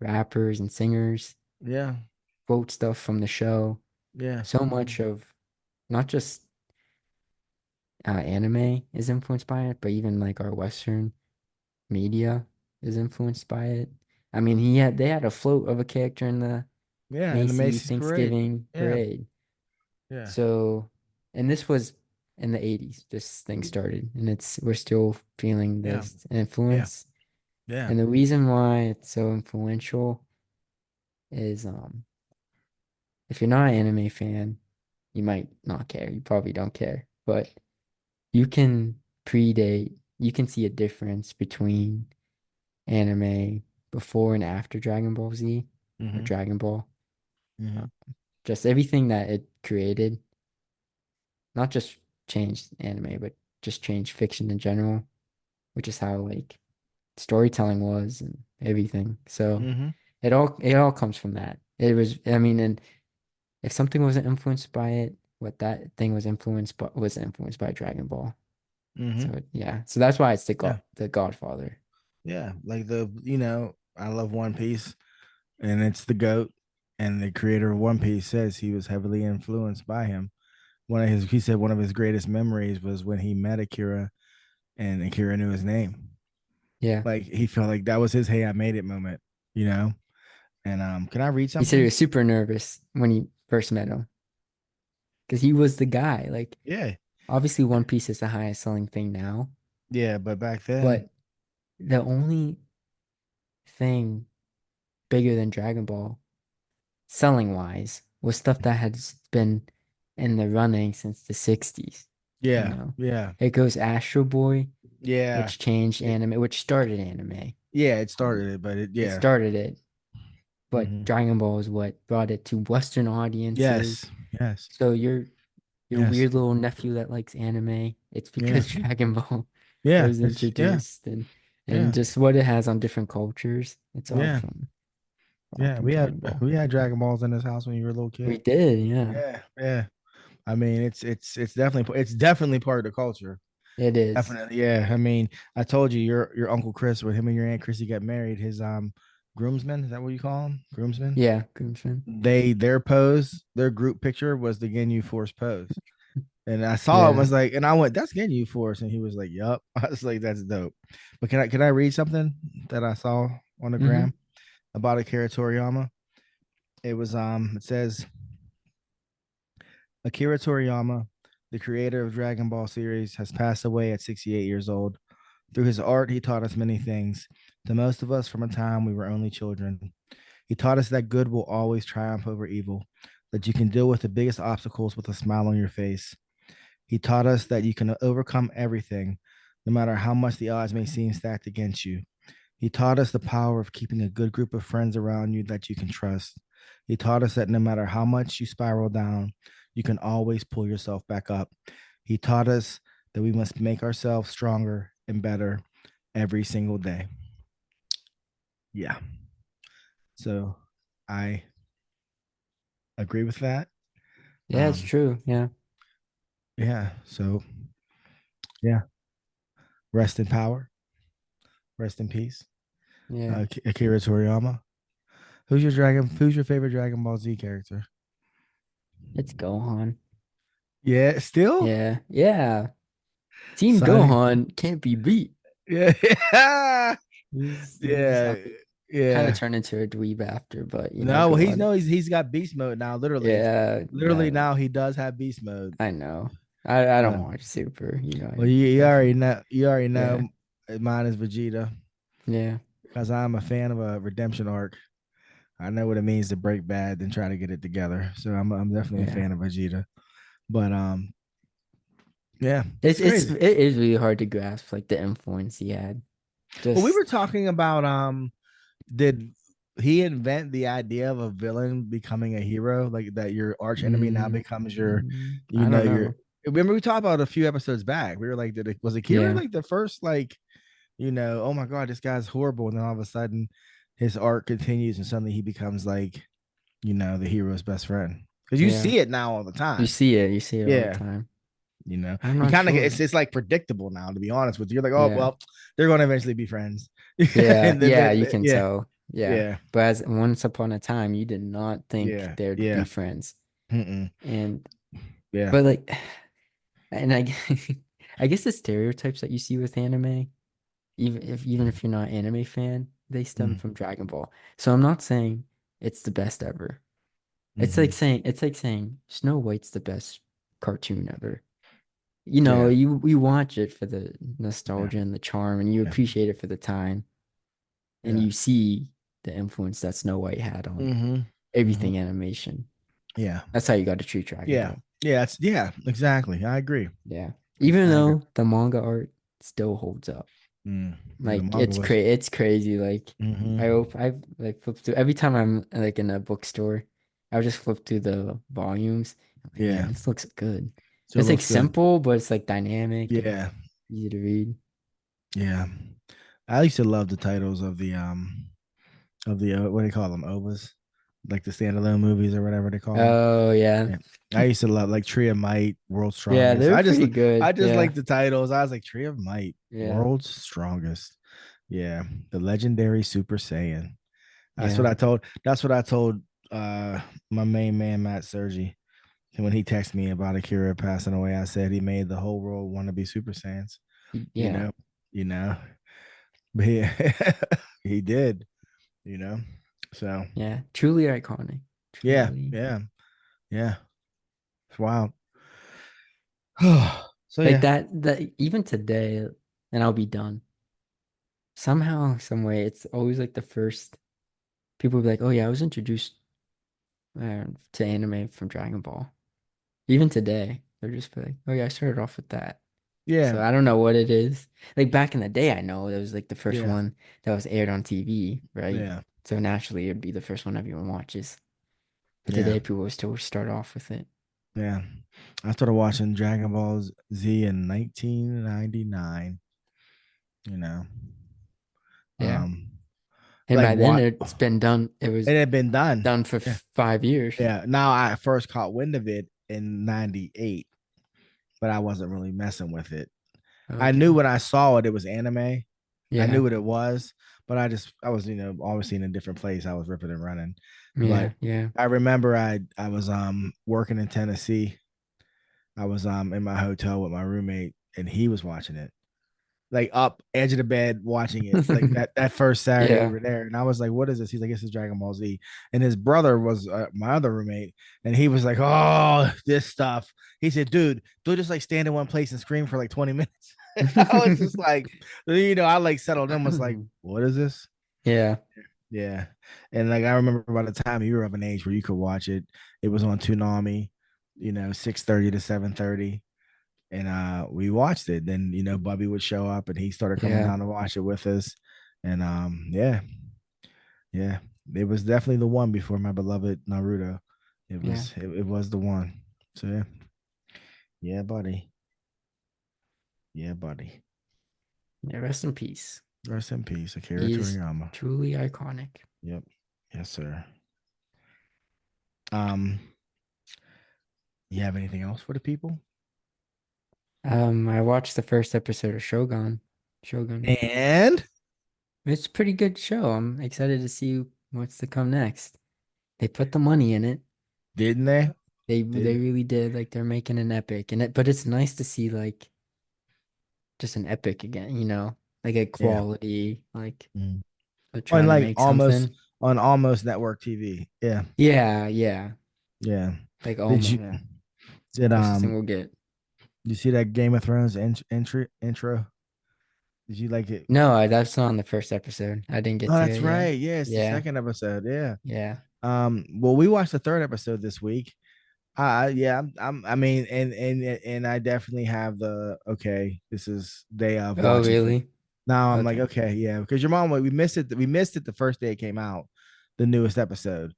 rappers and singers Yeah. quote stuff from the show. Yeah. So much of not just anime is influenced by it, but even like our Western media is influenced by it. I mean, they had a float of a character in the Yeah, in the Macy Macy's parade. Thanksgiving Yeah, parade. yeah, So, and this was in the 80s, this thing started, and we're still feeling yeah, this yeah, influence. yeah. And the reason why it's so influential is if you're not an anime fan, you might not care. You probably don't care. But you can you can see a difference between anime before and after Dragon Ball Z or Mm-hmm. Dragon Ball. Mm-hmm. Uh, just everything that it created, not just changed anime, but just changed fiction in general, which is how like storytelling was and everything. So Mm-hmm. it all comes from that. It was I mean, and if something wasn't influenced by it, what that thing was influenced by Dragon Ball. Mm-hmm. So yeah, so that's why it's Yeah, the Godfather. yeah. Like I love One Piece, and it's the GOAT. And the creator of One Piece says he was heavily influenced by him. He said one of his greatest memories was when he met Akira, and Akira knew his name. Yeah, Like he felt like that was his "Hey, I made it" moment, you know. And can I read he said he something? was super nervous when he first met him because he was the guy. Like Yeah, obviously, One Piece is the highest selling thing now, yeah. But back then, but the only thing bigger than Dragon Ball selling wise was stuff that had been in the running since the 60s. You yeah, know, yeah, it goes Astro Boy, yeah, which changed yeah. anime, which started anime. Yeah, it Um, started it, but it yeah. started it, but Hmm. Dragon Ball is what brought it to Western audiences. Yes, yes, So your yes, weird little nephew that likes anime, it's yeah, because Dragon Ball yeah. was It's yeah, introduced and yeah, just what it has on different cultures. It's all yeah, from yeah. Dragon Ball. We had Dragon Balls in this house when you were a little We kid. did, yeah. Yeah, yeah. I mean, it's definitely part of the culture. It is. Definitely, yeah. I mean, I told you your Uncle Chris, when him and your Aunt Chrissy got married, his groomsmen, is that what you call them? Groomsmen? Yeah, Groomsmen. Their pose, their group picture was the Ginyu Force pose. And I saw him, I Yeah. was like, and I went, "That's Ginyu Force," and he was like, "Yup." I was like, "That's dope." But can I read something that I saw on the Mm-hmm. gram about Akira Toriyama? It says Akira Toriyama, the creator of Dragon Ball series, has passed away at 68 years old. Through his art, he taught us many things, to most of us from a time we were only children. He taught us that good will always triumph over evil, that you can deal with the biggest obstacles with a smile on your face. He taught us that you can overcome everything, no matter how much the odds may seem stacked against you. He taught us the power of keeping a good group of friends around you that you can trust. He taught us that no matter how much you spiral down, you can always pull yourself back up. He taught us that we must make ourselves stronger and better every single day. Yeah. So I agree with that. Yeah, it's Um, true. Yeah. yeah. So yeah. Rest in power. Rest in peace. Yeah. Akira Toriyama. Who's your favorite Dragon Ball Z character? It's Gohan. Yeah, still? Yeah. Yeah. Team Sonny. Gohan can't be beat. Yeah. He's Yeah. kind of Yeah. turned into a dweeb after, but No, well, Gohan. he's got beast mode now, literally. Yeah, Literally now he does have beast mode. I know. I don't Uh, watch Super, well, you already Yeah. know mine is Vegeta Yeah. because I'm a fan of a redemption arc. I know what it means to break bad and try to get it together. So I'm definitely a Yeah. fan of Vegeta. But yeah, it's crazy. It is really hard to grasp like the influence he had. Well, we Just were talking about did he invent the idea of a villain becoming a hero, like that your arch enemy now becomes I don't your know. remember we talked about a few episodes back. We were like, was Akira Yeah. like the first like, oh my god, this guy's horrible, and then all of a sudden his arc continues and suddenly he becomes like, the hero's best friend. Because you Yeah. see it now all the time. You see it all the Yeah. time. You I'm not kind of sure. it's like predictable now, to be honest with you. You're like, oh Yeah. well, they're gonna eventually be friends. Yeah. And Yeah, you can yeah, tell. Yeah. yeah, But as once upon a time, you did not think yeah, they'd be yeah. friends. Mm-mm. And Yeah. but like and I I guess the stereotypes that you see with anime, even if you're not an anime fan, they stem Mm. from Dragon Ball. So I'm not saying it's the best ever. Mhm. It's like saying Snow White's the best cartoon ever. You know, Yeah. you watch it for the Yeah. nostalgia and the charm, and you Yeah. appreciate it for the time, and Yeah. you see the influence that Snow White had on Mhm. Mhm. everything animation. Yeah. That's how you got to treat Dragon Yeah. Ball. Yeah. It's yeah. Exactly. I agree. Yeah. Even I agree. though the manga art still holds up. Yeah. The Like manga was. it's crazy. Like Mhm. I've like flipped through every time I'm like in a bookstore, I'll just flip through the volumes. I'm like, man, Yeah. this looks good. Still It's like looks good. simple, but it's like dynamic and Yeah. easy to read. Yeah. I used to love the titles of the what do they call them, ovas, like the standalone movies or whatever they call them. Oh yeah. Yeah, I used to love like Tree of Might, World's Yeah, Strongest. they're pretty good. I just Yeah. like the titles. I was like Tree of Might, Yeah. World's Strongest. Yeah, the legendary Super Saiyan. That's what Yeah. I told. That's what I told my main man Matt Sergi. And when he texted me about Akira passing away, I said he made the whole world want to be Super Saiyans. You Yeah. know, you know, but he he did. You know, so Yeah. Truly iconic. yeah, Truly. yeah, yeah. It's wild. So Like yeah, that even today, and I'll be done. Somehow, some way, it's always like the first people will be like, "Oh yeah, I was introduced to anime from Dragon Ball." Even today, they're just be like, "Oh yeah, I started off with that." yeah, So I don't know what it is. Like back in the day, I know that was like the first yeah, one that was aired on TV, right? yeah, So naturally, it'd be the first one everyone watches. But yeah, today, people will still start off with it. yeah. I started watching Dragon Ball Z in 1999. You know, Yeah. um, And like by then, what it's been done. It was it had been done. done for Yeah, 5 years. yeah. Now I first caught wind of it in '98, but I wasn't really messing with it. I knew Okay. when I saw it, it was anime. I Yeah. knew what it was, but I was, obviously in a different place. I was ripping and running. But Yeah. Yeah. I remember I was working in Tennessee. I was in my hotel with my roommate and he was watching it. Like up edge of the bed watching it. Like that first Saturday we Yeah. were there. And I was like, what is this? He's like, this is Dragon Ball Z. And his brother was my other roommate. And he was like, oh, this stuff. He said, dude, don't just like stand in one place and scream for like 20 minutes. I was just like, I like settled in, was like, what is this? Yeah. Yeah. And like I remember by the time you were of an age where you could watch it, it was on Toonami, 6:30 to 7:30. And we watched it. Then, Bubby would show up and he started coming Yeah. down to watch it with us. And yeah, yeah. It was definitely the one before my beloved Naruto. Yeah. It was the one. So yeah. Yeah, buddy. Yeah, buddy. Yeah. Rest in peace. Rest in peace, Akira He's Toriyama. truly iconic. Yep. Yes, sir. Um, you have anything else for the people? I watched the first episode of Shogun. Shogun. And It's a pretty good show. I'm excited to see what's to come next. They put the money in it. didn't they? They really did. Like they're making an epic, but it's nice to see like just an epic again. Like a Yeah. quality. Like Mm. they're On trying to like make something. almost network TV. Yeah. Yeah, yeah. Yeah. Like Did almost. you Yeah. did Closest thing we'll get. you see that Game of Thrones intro? Did you like it? No, that's not on the first episode. I didn't get Oh, to that's it yet. right. Yeah, it's the Yeah, second episode. Yeah. yeah. Well, we watched the third episode this week. Yeah, I mean, and I definitely have the okay. This is day of Oh, watching for. really? Now I'm like, Okay. okay, yeah, because your mom, we missed it. We missed it the first day it came out, the newest episode.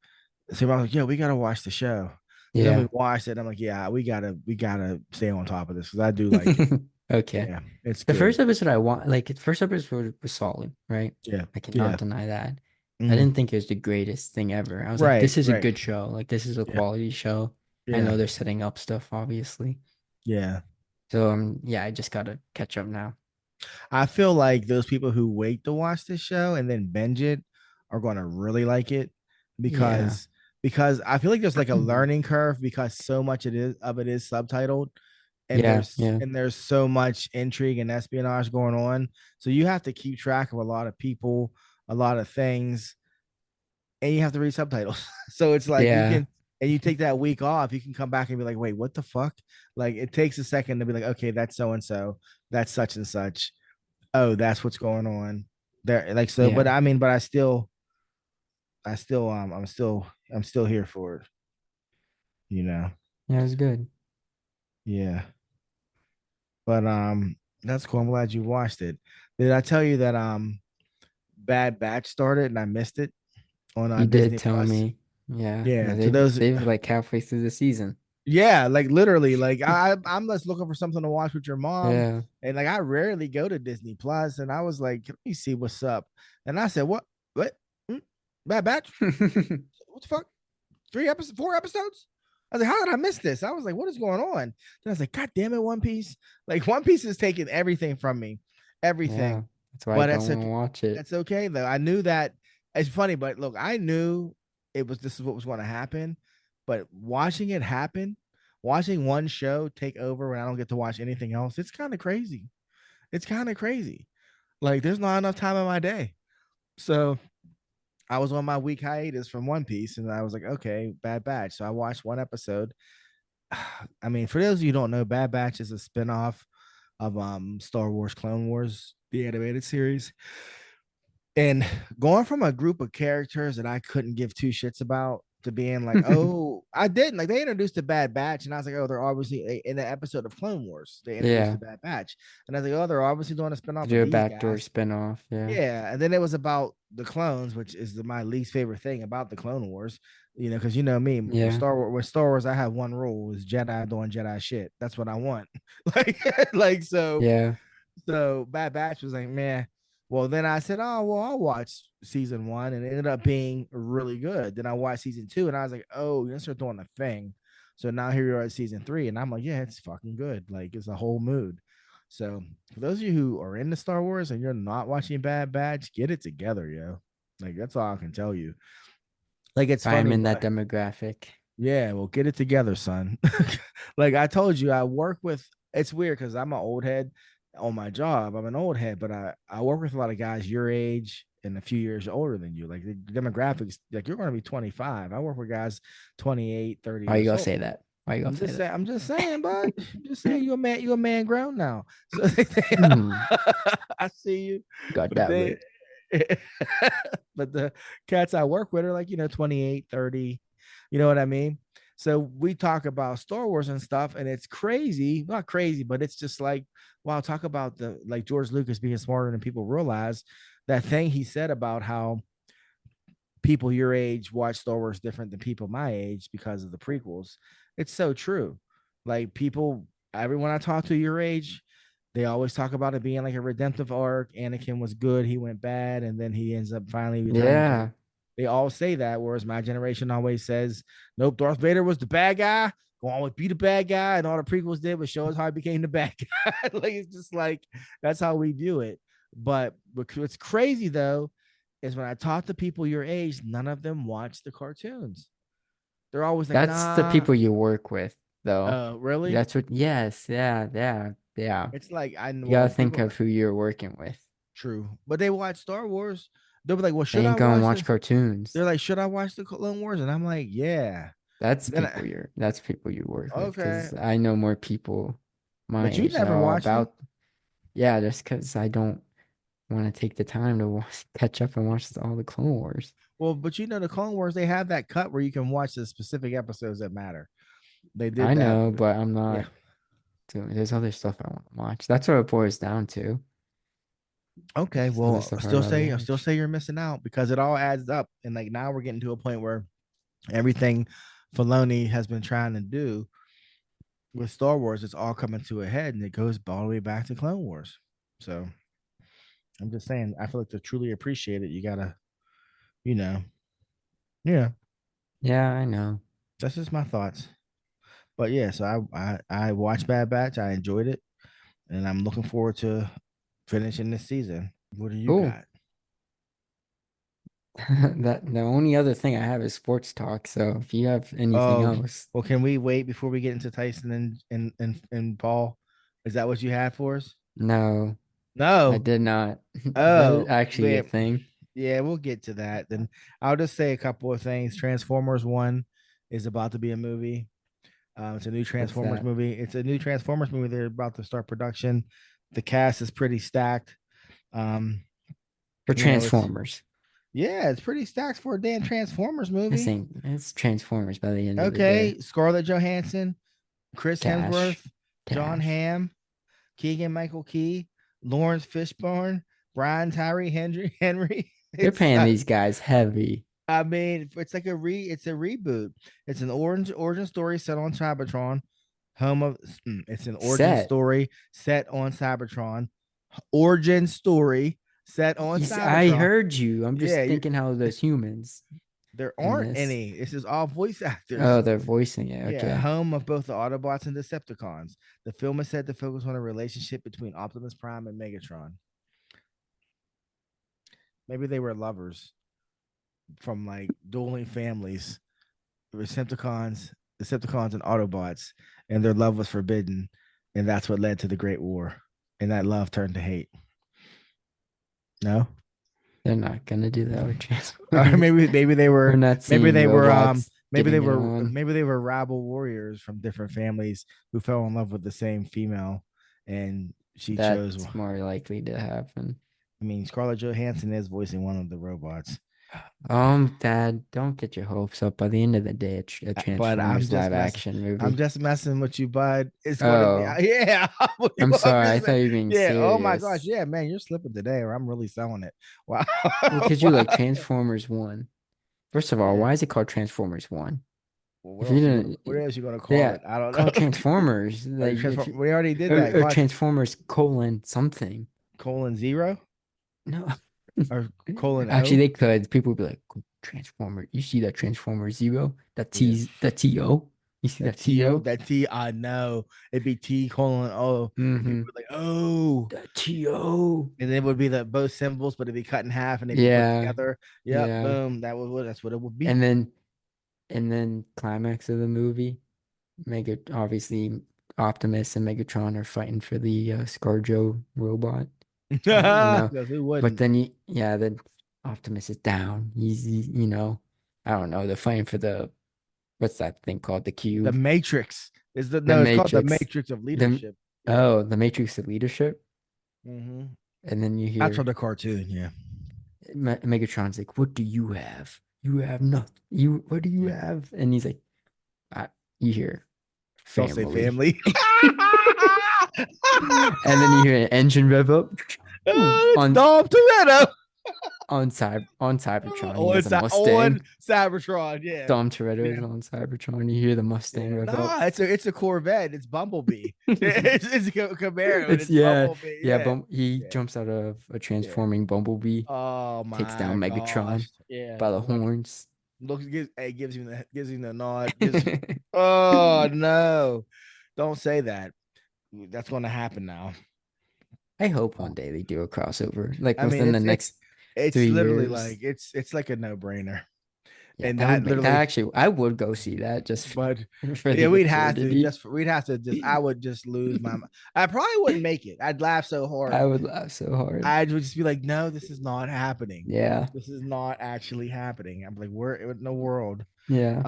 So I was like, yeah, we gotta watch the show. So then we Yeah. watched it. I'm like, yeah, we gotta stay on top of this because I do like it. Okay. Yeah, it's The first good. episode I want, like, the first episode was solid, right? Yeah, I cannot yeah. deny that. I Mhm. didn't think it was the greatest thing ever. I was like, Right, this is a right. good show. Like, this is a Yeah, quality show. I yeah, know they're setting up stuff, obviously. yeah. So, yeah, I just gotta catch up now. I feel like those people who wait to watch this show and then binge it are going to really like it Yeah. because I feel like there's like a learning curve because so much it is subtitled and Yeah, yeah, there's so much intrigue and espionage going on. So you have to keep track of a lot of people, a lot of things, and you have to read subtitles. So it's like you Yeah. can, and you take that week off, you can come back and be like, wait, what the fuck? Like it takes a second to be like, okay, that's so and so, that's such and such. Oh, that's what's going on there. Like so, but Yeah. I mean, but I'm still here for it. You know, Yeah, it was good. yeah. But that's cool. I'm glad you watched it. Did I tell you that Bad Batch started and I missed it on You did Disney tell Plus? me. Yeah. Yeah. To They've those, they've like halfway through the season. yeah, like literally, like I'm just looking for something to watch with your mom, Yeah. and like I rarely go to Disney Plus, and I was like, let me see what's up, and I said, what, Hmm? Bad Batch? What the fuck? 3 episodes, 4 episodes? I was like, how did I miss this? I was like, what is going on? Then I was like, God damn it, One Piece! Like One Piece is taking everything from me, Yeah. everything. That's why I But don't want to watch it. that's okay though. I knew that it's funny, but look, I knew this is what was going to happen. But watching it happen, watching one show take over when I don't get to watch anything else, it's kind of crazy. It's kind of crazy. Like there's not enough time in my day. So I was on my week hiatus from One Piece, and I was like, okay, Bad Batch. So I watched one episode. I mean, for those of you who don't know, Bad Batch is a spinoff of Star Wars Clone Wars, the animated series. And going from a group of characters that I couldn't give two shits about to being like, oh, I didn't like they introduced the Bad Batch, and I was like, oh, they're obviously in the episode of Clone Wars, they introduced Yeah. the Bad Batch, and I was like, oh, they're obviously doing a To spinoff of do a these backdoor guys. spinoff. Yeah. Yeah, and then it was about the clones, which is my least favorite thing about the Clone Wars. You know, because you know me with Yeah. Star Wars, I have one rule: is Jedi doing Jedi shit. That's what I want. like, like so. Yeah. So Bad Batch was like, man. Well, then I said, oh well, I'll watch season one, and it ended up being really good. Then I watched season two, and I was like, oh, you start doing the thing. So now here we are at season three, and I'm like, yeah, it's fucking good. Like it's a whole mood. So for those of you who are into Star Wars and you're not watching Bad Batch, get it together, yo. Like that's all I can tell you. Like it's I'm funny, in that but demographic. yeah, well, get it together, son. Like I told you, I work with. It's weird because I'm an old head on my job. I'm an old head, but I work with a lot of guys your age and a few years older than you. Like the demographics, like you're going to be 25. I work with guys 28, 30 Why you years gonna old. say that? Why you gonna say that? I'm just saying, bud. I'm just saying you're a man grown now. So Hmm. I see you. Got But that they right. but the cats I work with are like, 28, 30. You know what I mean? So we talk about Star Wars and stuff, and it's crazy, not crazy, but it's just like, wow, talk about the like George Lucas being smarter than people realize. That thing he said about how people your age watch Star Wars different than people my age because of the prequels. It's so true. Like people, everyone I talk to your age, they always talk about it being like a redemptive arc. Anakin was good, he went bad, and then he ends up finally returning to the. Yeah. They all say that, whereas my generation always says, "Nope, Darth Vader was the bad guy. Go on with be the bad guy," and all the prequels did was show us how he became the bad guy. Like it's just like that's how we view it. But what's crazy though is when I talk to people your age, none of them watch the cartoons. They're always like, That's the nah. people you work with, though. Really? That's what, yes, yeah, yeah, yeah. It's like I You gotta well, think people of who you're working with. true, but they watch Star Wars. They'll be like, well, They should I ain't gonna watch watch the? cartoons. They're like, should I watch the Clone Wars? And I'm like, yeah. Then That's people you work with, okay, because I know more people my but you age never know watched them. about, yeah, just because I don't want to take the time to catch up and watch all the Clone Wars. Well, but the Clone Wars, they have that cut where you can watch the specific episodes that matter. They I did that. know, but I'm Yeah. not doing, there's other stuff I want to watch. That's what it boils down to. Okay. There's other Well, stuff I'd rather I still watch. say you're missing out because it all adds up. And like now we're getting to a point where everything Filoni has been trying to do with Star Wars, it's all coming to a head, and it goes all the way back to Clone Wars. So I'm just saying, I feel like to truly appreciate it, you gotta, you know, yeah. Yeah, I know. That's just my thoughts. But yeah, so I watched Bad Batch. I enjoyed it, and I'm looking forward to finishing this season. What do you Cool. got? That the only other thing I have is sports talk. So if you have anything Oh, else, well, can we wait before we get into Tyson and Paul? Is that what you had for us? no, I No. did not. That is Oh, actually a man. thing. Yeah, we'll get to that. Then I'll just say a couple of things. Transformers 1 is about to be a movie. It's a new Transformers that? movie. It's a new Transformers movie. They're about to start production. The cast is pretty stacked. Um, For you know, it's Transformers. yeah, it's pretty stacked for a damn Transformers This movie. ain't it's Transformers by the end of the Okay, day. Scarlett Johansson, Chris Cash. Hemsworth, John Cash. Hamm, Keegan Michael Key, Lawrence Fishburne, Brian Tyree Henry. They're It's paying these guys heavy. I mean, it's like it's a reboot. It's an origin story set on Cybertron, home of it's an origin Set. story set on Cybertron. Origin story set on I Cybertron. heard you. I'm just Yeah, thinking how those humans there in aren't this. any. This is all voice actors. Oh, they're voicing it. Yeah, Okay. home of both the Autobots and Decepticons. The film is said to focus on a relationship between Optimus Prime and Megatron. Maybe they were lovers from like dueling families, Decepticons and Autobots, and their love was forbidden, and that's what led to the Great War. And that love turned to hate. No, They're not gonna do that with or Transformers. maybe they We're were not maybe seeing they were robots maybe they getting it were on. maybe they were rabble warriors from different families who fell in love with the same female, and she chose. That's more likely to happen. I mean, Scarlett Johansson is voicing one of the robots. Dad, don't get your hopes up. By the end of the day, it's a But I'm Transformers just live messing. action movie. I'm just messing with you, bud. It's going to Oh, be yeah. I'm sorry. I just thought you were being yeah. serious. Oh my gosh. Yeah, man, you're slipping today, or I'm really selling it. Wow. Because you like Transformers 1. First of all, Yeah. why is it called Transformers 1? Well, If you didn't, what else you gonna call yeah, it? I don't call know. it Transformers. Like if you, We already did that. or Transformers colon something. Colon 0 No. or colon Actually, O. they could. People would be like, Transformer. You see that Transformer Zero? That Yeah. That TO? You see that TO? That T. I know it'd be T colon O. And people Mm-hmm. would like oh. That TO. And then it would be the both symbols, but it'd be cut in half and they'd be put Yeah. together. Yep, Yeah. boom. That's what it would be. And then climax of the movie, obviously Optimus and Megatron are fighting for the ScarJo robot. know, Who But wouldn't? then then Optimus is down. I don't know. They're fighting for what's that thing called? The The cube. Matrix is The it's called the Matrix. Matrix of Leadership. Oh, the Matrix of Leadership. Mm-hmm. And then you hear That's from the cartoon. Yeah. Megatron's like, "What do you have? You have nothing. What do you have?" And he's like, "You hear Don't say family." family. And then you hear an engine rev up It's Dom Toretto on Cybertron. He on, has a Mustang. on Cybertron. Yeah. Dom Toretto is on Cybertron. You hear the Mustang rev up. Nah, it's a Corvette. It's Bumblebee. it's a Camaro. It's yeah, Bumblebee. yeah. He Yeah. jumps out of a transforming Bumblebee, Oh my! takes down Megatron gosh. Yeah. by the horns. Looks gives him the nod. Oh no! Don't say that. That's going to happen now. I hope one day they do a crossover, like I mean, within the next it's 3 literally years. like it's like a no brainer. Yeah, And that literally, actually, I would go see that just but for the we'd have to absurdity. I would just lose my mind. I probably wouldn't make it. I'd laugh so hard. I would laugh so hard. I would just be like, no, this is not happening. Yeah. This is not actually happening. I'm like, where in the world? Yeah.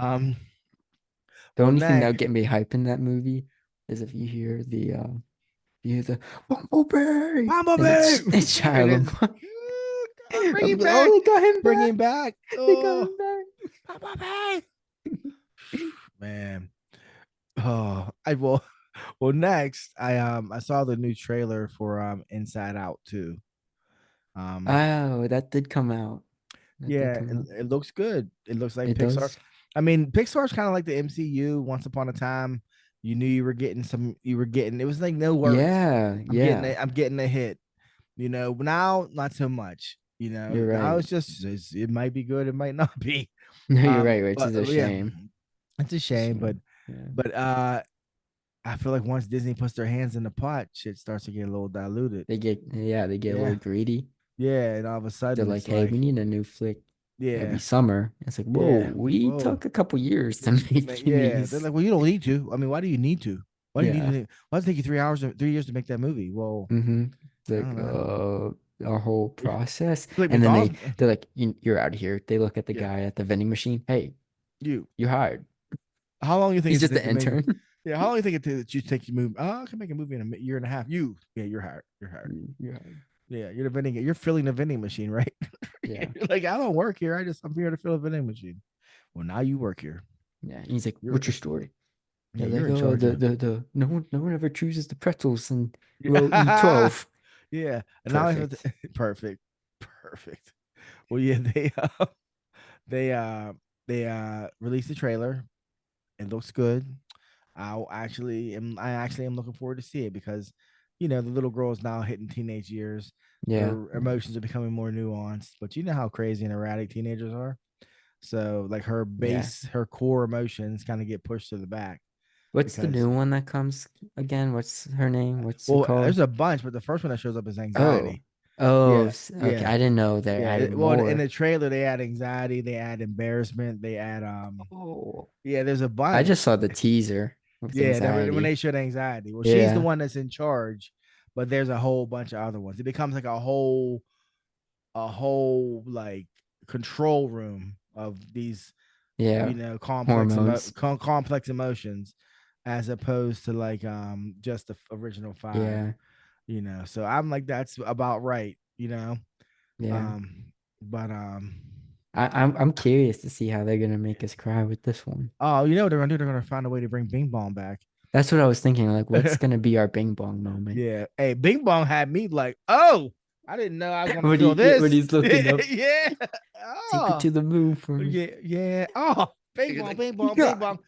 The only thing that would get me hype in that movie is if you hear the Bumblebee. It's Shia LaBeouf. Bring him back. Oh, they got him Bring back. him back. They got him back. Bumblebee. Man. Oh, well next I saw the new trailer for Inside Out 2. Oh, that did come out. It looks good. It looks like It Pixar. does. I mean, Pixar's kind of like the MCU. Once upon a time, you knew you were getting it was like no worries. Yeah, I'm getting a hit. Now not so much. You're right. Now it might be good, it might not be. No, you're right, which is a shame. It's a shame, but I feel like once Disney puts their hands in the pot, shit starts to get a little diluted. They get a little greedy. Yeah, and all of a sudden they're like, "Hey, we need a new flick." Yeah, every summer. It's like, whoa, we took a couple years to make these. They're like, well, you don't need to. I mean, why do you need to? Why do you need to? Why does it take you 3 years to make that movie? Well, like, our whole process, Like and then McDonald's, they're like, you're out of here. They look at the yeah, guy at the vending machine. Hey, you. you hired. How long you think He's it should just take the to make? intern. Yeah, how long you think you take you move? Oh, I can make a movie in a year and a half. You, yeah, you're hired. You're hired. You hired. Yeah, you're the vending. You're filling the vending machine, right? Yeah. You're like, I don't work here. I'm here to fill a vending machine. Well, now you work here. Yeah. And he's like, You're what's your story? yeah, They're you're like, in oh, charge of. the no one ever chooses the pretzels in row Yeah, E12. yeah. And now I have Perfect. to, perfect, perfect. Well, yeah, they released the trailer. It looks good. I actually am looking forward to see it because, the little girl is now hitting teenage years. Yeah. Her emotions are becoming more nuanced, but you know how crazy and erratic teenagers are. So like Yeah. her core emotions kind of get pushed to the back What's the because, new one that comes again? What's her name? What's it well, called? there's a bunch, but the first one that shows up is Oh. anxiety. Oh, Yeah, okay. yeah, I didn't know they yeah. added Well, in more. the trailer they add anxiety, they add embarrassment, they add Oh. yeah, there's a I just bunch. saw the teaser with Yeah, when they anxiety. showed anxiety. Well, she's the Yeah. one that's in charge, but there's a whole bunch of other ones. It becomes like a whole like control room of these, Yeah. Hormones. complex emotions, as opposed to like just the original five. Yeah. So I'm like, that's about right. Yeah. But I'm curious to see how they're gonna make us cry with this one. oh, you know what they're gonna do? They're gonna find a way to bring Bing Bong back. That's what I was thinking. Like, what's gonna be our Bing Bong moment? Yeah. Hey, Bing Bong had me like, oh, I didn't know I was gonna When feel when this. he's looking up, Yeah. take it Oh, to the moon for me. yeah, yeah. Oh, Bing He's Bong, like, Bing Bong, Bing God, Bong.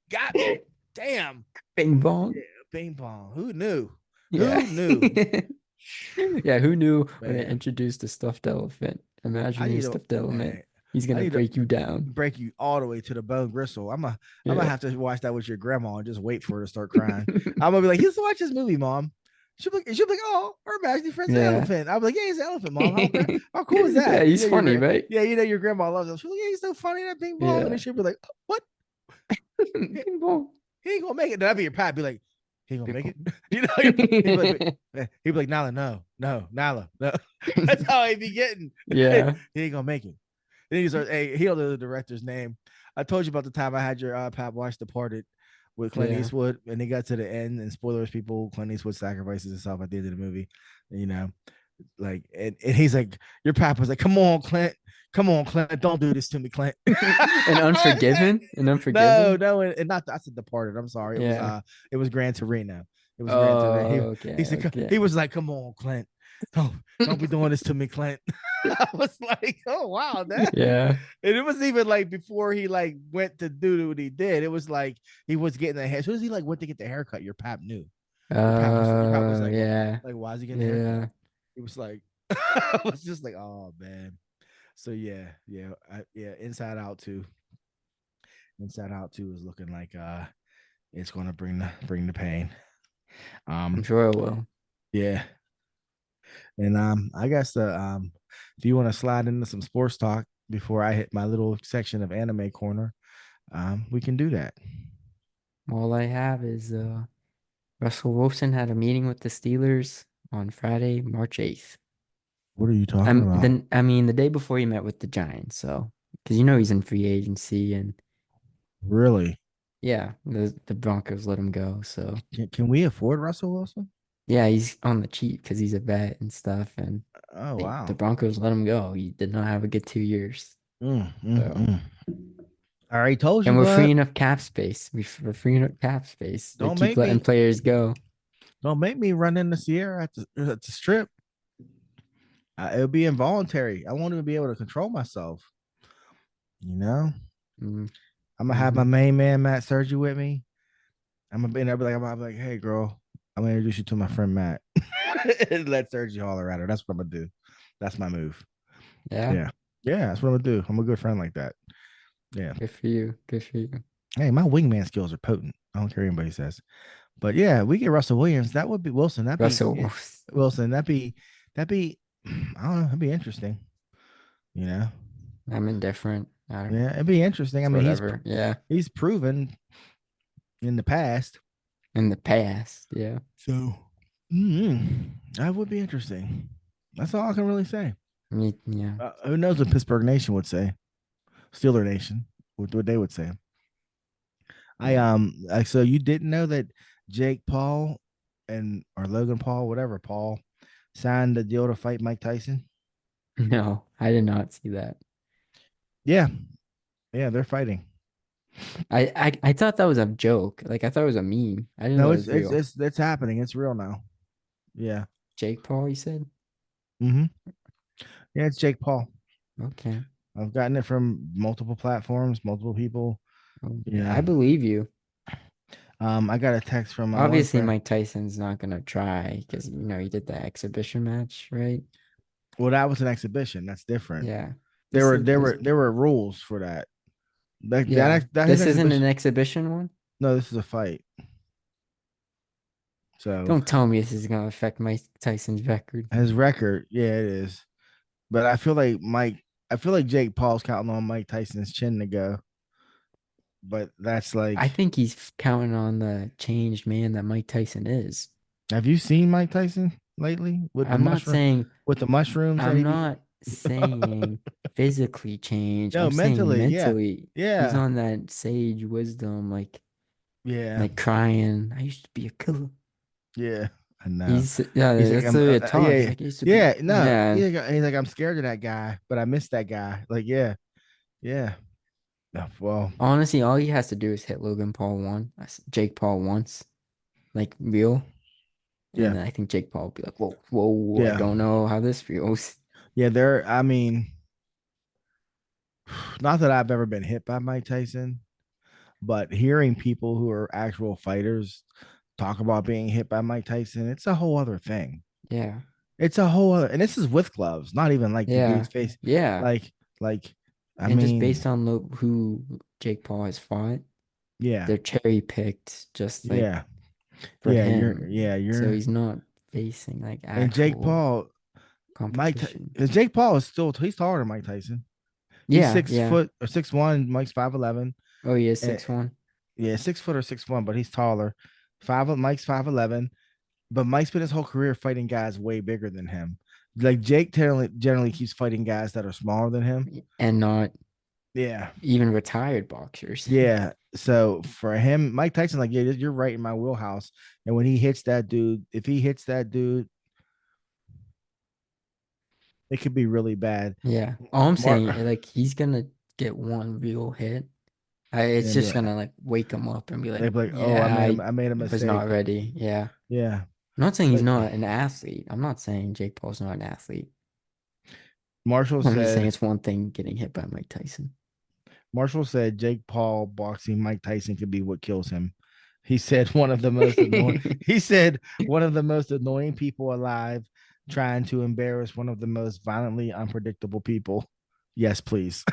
Got me. Damn. Bing Bong. Yeah, Bing Bong. Who knew? Yeah. Who knew? Yeah, who knew when they Man, introduced a stuffed elephant? I Imaginary need to stuffed elephant. man, He's I gonna need to break you down. break you all the way to the bone gristle. I'm gonna Yeah. have to watch that with your grandma and just wait for her to start crying. I'm gonna be like, let's watch this movie, mom. She'll be like, oh, her imaginary friend's an Yeah. elephant. I'll be like, yeah, he's an elephant, mom. How cool is Yeah, that? he's funny, right? Yeah, your grandma loves him. She's like, yeah, he's so funny, that Bing Bong. And then Yeah. she'll be like, what? He, Bing Bong. he ain't gonna make it. Then I'll be your pap. Be like, he ain't gonna Bing make it. Bong. He'd be like, Nala, no, Nala, no. That's how he be getting. Yeah. He ain't gonna make it. Then he's like, hey, he'll know the director's name. I told you about the time I had your pap watch Departed with Clint Yeah. Eastwood, and they got to the end, and spoilers, people, Clint Eastwood sacrifices himself at the end of the movie. You know, like, and he's like, your pap was like, come on, Clint. Come on, Clint. Don't do this to me, Clint. And Unforgiven? And No, Unforgiven? no, and not that's Departed. I'm sorry. Yeah. It was Gran Torino. It was Gran Torino. Oh, He okay, said okay. he was like, "Come on, Clint. Don't be doing this to me, Clint." I was like, "Oh wow, that." Yeah. And it was even like before he like went to do what he did. It was like he was getting the hair. As soon as he like went to get the haircut, your pap knew. Your pap was Yeah. like, why is he getting the Yeah. haircut? It was like, I was just like, oh man. So yeah, Inside Out 2. Inside Out 2 is looking like it's gonna bring the pain. I'm sure it will. Yeah. And I guess if you want to slide into some sports talk before I hit my little section of anime corner, we can do that. All I have is Russell Wilson had a meeting with the Steelers on Friday, March 8th. What are you talking about? Then I mean the day before he met with the Giants, so because he's in free agency and Really? yeah, the Broncos let him go. So Can we afford Russell Wilson? yeah, he's on the cheap because he's a vet and stuff, and Oh the wow. Broncos let him go. He did not have a good 2 years. So I already told you, and we're bud. freeing up cap space. We're freeing up cap space. They Don't keep make letting me players go. don't make me run in the Sierra at the strip. It'll be involuntary. I won't even be able to control myself. Mm, I'm gonna have my main man Matt Sergi with me. I'm gonna be like, hey girl, I'm gonna introduce you to my friend Matt. And let Sergi holler at her. That's what I'm gonna do. That's my move. Yeah. Yeah, that's what I'm gonna do. I'm a good friend like that. Yeah. Good for you. Good for you. Hey, my wingman skills are potent. I don't care what anybody says. But yeah, we get Russell Williams. That would be Wilson. Russell Wilson. That'd be I don't know. That'd be interesting. You know. I'm indifferent. I don't, Yeah, it'd be interesting. I mean, whatever. Yeah. he's proven in the past. In the past. Yeah. So That would be interesting. That's all I can really say. Yeah. Who knows what Pittsburgh Nation would say? Steeler Nation, what they would say. So you didn't know that Jake Paul or Logan Paul, whatever Paul, signed the deal to fight Mike Tyson? No, I did not see that. Yeah, yeah, they're fighting. I thought that was a joke. Like I thought it was a meme. I didn't know No, it was real. it's happening. It's real now. Yeah. Jake Paul, you said? Mm-hmm. Yeah, it's Jake Paul. Okay. I've gotten it from multiple platforms, multiple people. Okay. Yeah. I believe you. I got a text from my one Obviously, friend. Mike Tyson's not gonna try because he did the exhibition match, right? Well, that was an exhibition. That's different. Yeah. There This were is there this, were there were rules for that. yeah. His This isn't an exhibition. exhibition one. No, this is a fight. So Don't tell me this is gonna affect Mike Tyson's record. his record, yeah, it is. But I feel like Jake Paul's counting on Mike Tyson's chin to go. But that's I like, think he's counting on the changed man that Mike Tyson is. have you seen Mike Tyson lately I'm not saying with the mushrooms that I'm he be? not saying physically change. No, I'm saying mentally, yeah, mentally. He's yeah, on that sage wisdom, yeah, like crying. I used to be a killer. yeah. I know. Yeah, He's like, that's the way it talks. He's yeah, like, I used to be, yeah. No, yeah. he's like, I'm scared of that guy, but I miss that guy. Like, yeah, yeah. Well, Honestly, all he has to do is hit Jake Paul once, like real, and yeah, then I think Jake Paul will be like, whoa, whoa, I yeah, don't know how this feels. yeah. I mean, not that I've ever been hit by Mike Tyson, but hearing people who are actual fighters talk about being hit by Mike Tyson, it's a whole other thing. Yeah, It's a whole other, and this is with gloves, not even like the dude's yeah, face. yeah. Like, like, I And just mean, based on who Jake Paul has fought, yeah, they're cherry picked just like yeah, for him. yeah, So you're, he's not facing like and Jake actual Paul, competition. Jake Paul is he's taller than Mike Tyson. He's Yeah, yeah. 6 foot or 6'1". Mike's 5'11". Oh, he is And 6'1". yeah, 6 foot or 6'1", but he's taller. Mike's 5'11", but Mike spent his whole career fighting guys way bigger than him. Like Jake generally keeps fighting guys that are smaller than him. And not Yeah, even retired boxers. yeah. So for him, Mike Tyson, like, yeah, you're right in my wheelhouse. And when he hits that dude, if he hits that dude, it could be really bad. Yeah. All I'm Mark, saying, like, he's gonna get one real hit. It's and be just like, gonna like wake him up and be like, they'd be like, oh, yeah, I I made a was not mistake. ready. Yeah. Yeah, I'm not saying he's but not an athlete. I'm not saying Jake Paul's not an athlete. Marshall I'm just saying said it's one thing getting hit by Mike Tyson. Jake Paul boxing Mike Tyson could be what kills him. He said one of the most annoying. He said one of the most annoying people alive, trying to embarrass one of the most violently unpredictable people. Yes, please.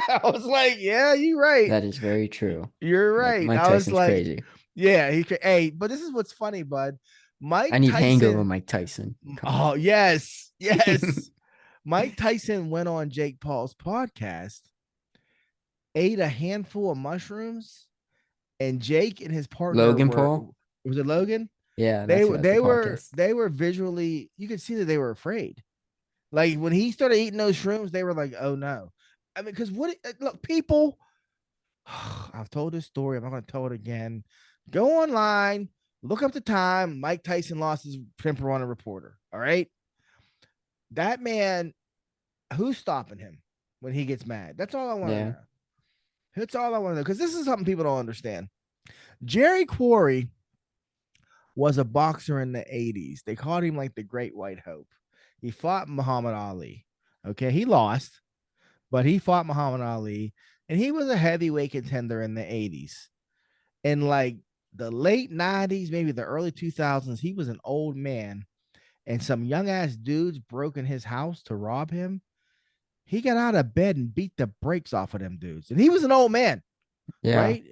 I was like, yeah, you're right. That is very true. You're Like right. Mike I was Tyson's like, crazy. yeah, hey, but this is what's funny, bud. I Mike need hangover Tyson. Mike Tyson. Oh, yes, yes. Mike Tyson went on Jake Paul's podcast, ate a handful of mushrooms, and Jake and his partner Logan Paul? was it Logan? Yeah, that's the podcast. They were visually, you could see that they were afraid. Like when he started eating those shrooms, they were like, "Oh no!" I mean, because look, people. I've told this story. I'm not going to tell it again. Go online, look up the time Mike Tyson lost his temper on a reporter. All right, that man, who's stopping him when he gets mad? That's all I want to Yeah. know. That's all I want to know, because this is something people don't understand. Jerry Quarry was a boxer in the 80s. They called him like the Great White Hope. He fought Muhammad Ali. Okay, he lost, but he fought Muhammad Ali, and he was a heavyweight contender in the 80s. In like the late 90s, maybe the early 2000s, he was an old man, and some young ass dudes broke in his house to rob him. He got out of bed and beat the brakes off of them dudes. And he was an old man, Yeah. right?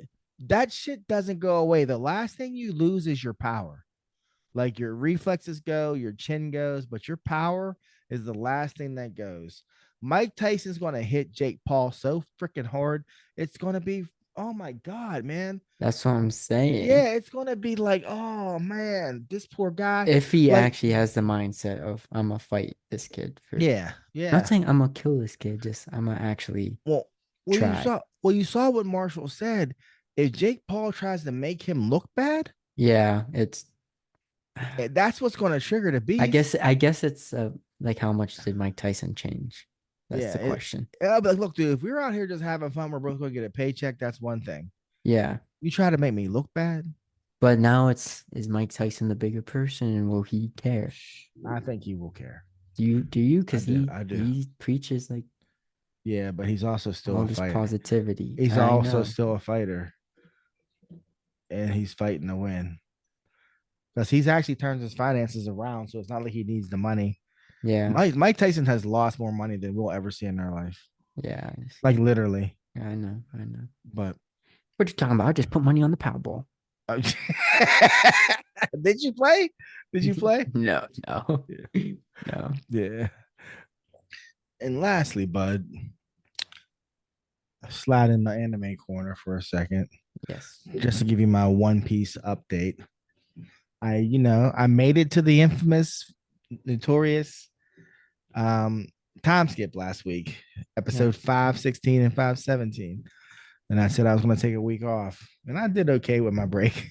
That shit doesn't go away. The last thing you lose is your power. Like your reflexes go, your chin goes, but your power is the last thing that goes. Mike Tyson's going to hit Jake Paul so freaking hard. It's going to be oh my God, man. That's what I'm saying. Yeah, it's gonna be like, oh man, this poor guy. If he Like, actually has the mindset of I'm gonna fight this kid for, yeah, not yeah. saying I'm gonna kill this kid, just I'm gonna actually Well, try. you saw what Marshall said. If Jake Paul tries to make him look bad, Yeah, it's that's what's gonna trigger the beef. I guess it's like how much did Mike Tyson change? That's Yeah, the question. I'll be like, look, dude, if we're out here just having fun, we're both gonna get a paycheck. That's one thing. Yeah. You try to make me look bad, But now is Mike Tyson the bigger person and will he care? I think he will care. Do you? I Because do. I do. he preaches like Yeah, but he's also still all a this fighter. positivity. He's I also know. still a fighter, and he's fighting to win because he's actually turned his finances around. So it's not like he needs the money. Yeah. Mike Tyson has lost more money than we'll ever see in our life, Yeah. like literally. I know. I know. But What you talking about? I just put money on the Powerball. did you play? Did you play? No, no. Yeah. No. Yeah. And lastly, bud, slide in the anime corner for a second, Yes. just to give you my One Piece update. I made it to the infamous, notorious time skip last week, episode 516 and 517. And I said I was going to take a week off, and I did okay with my break.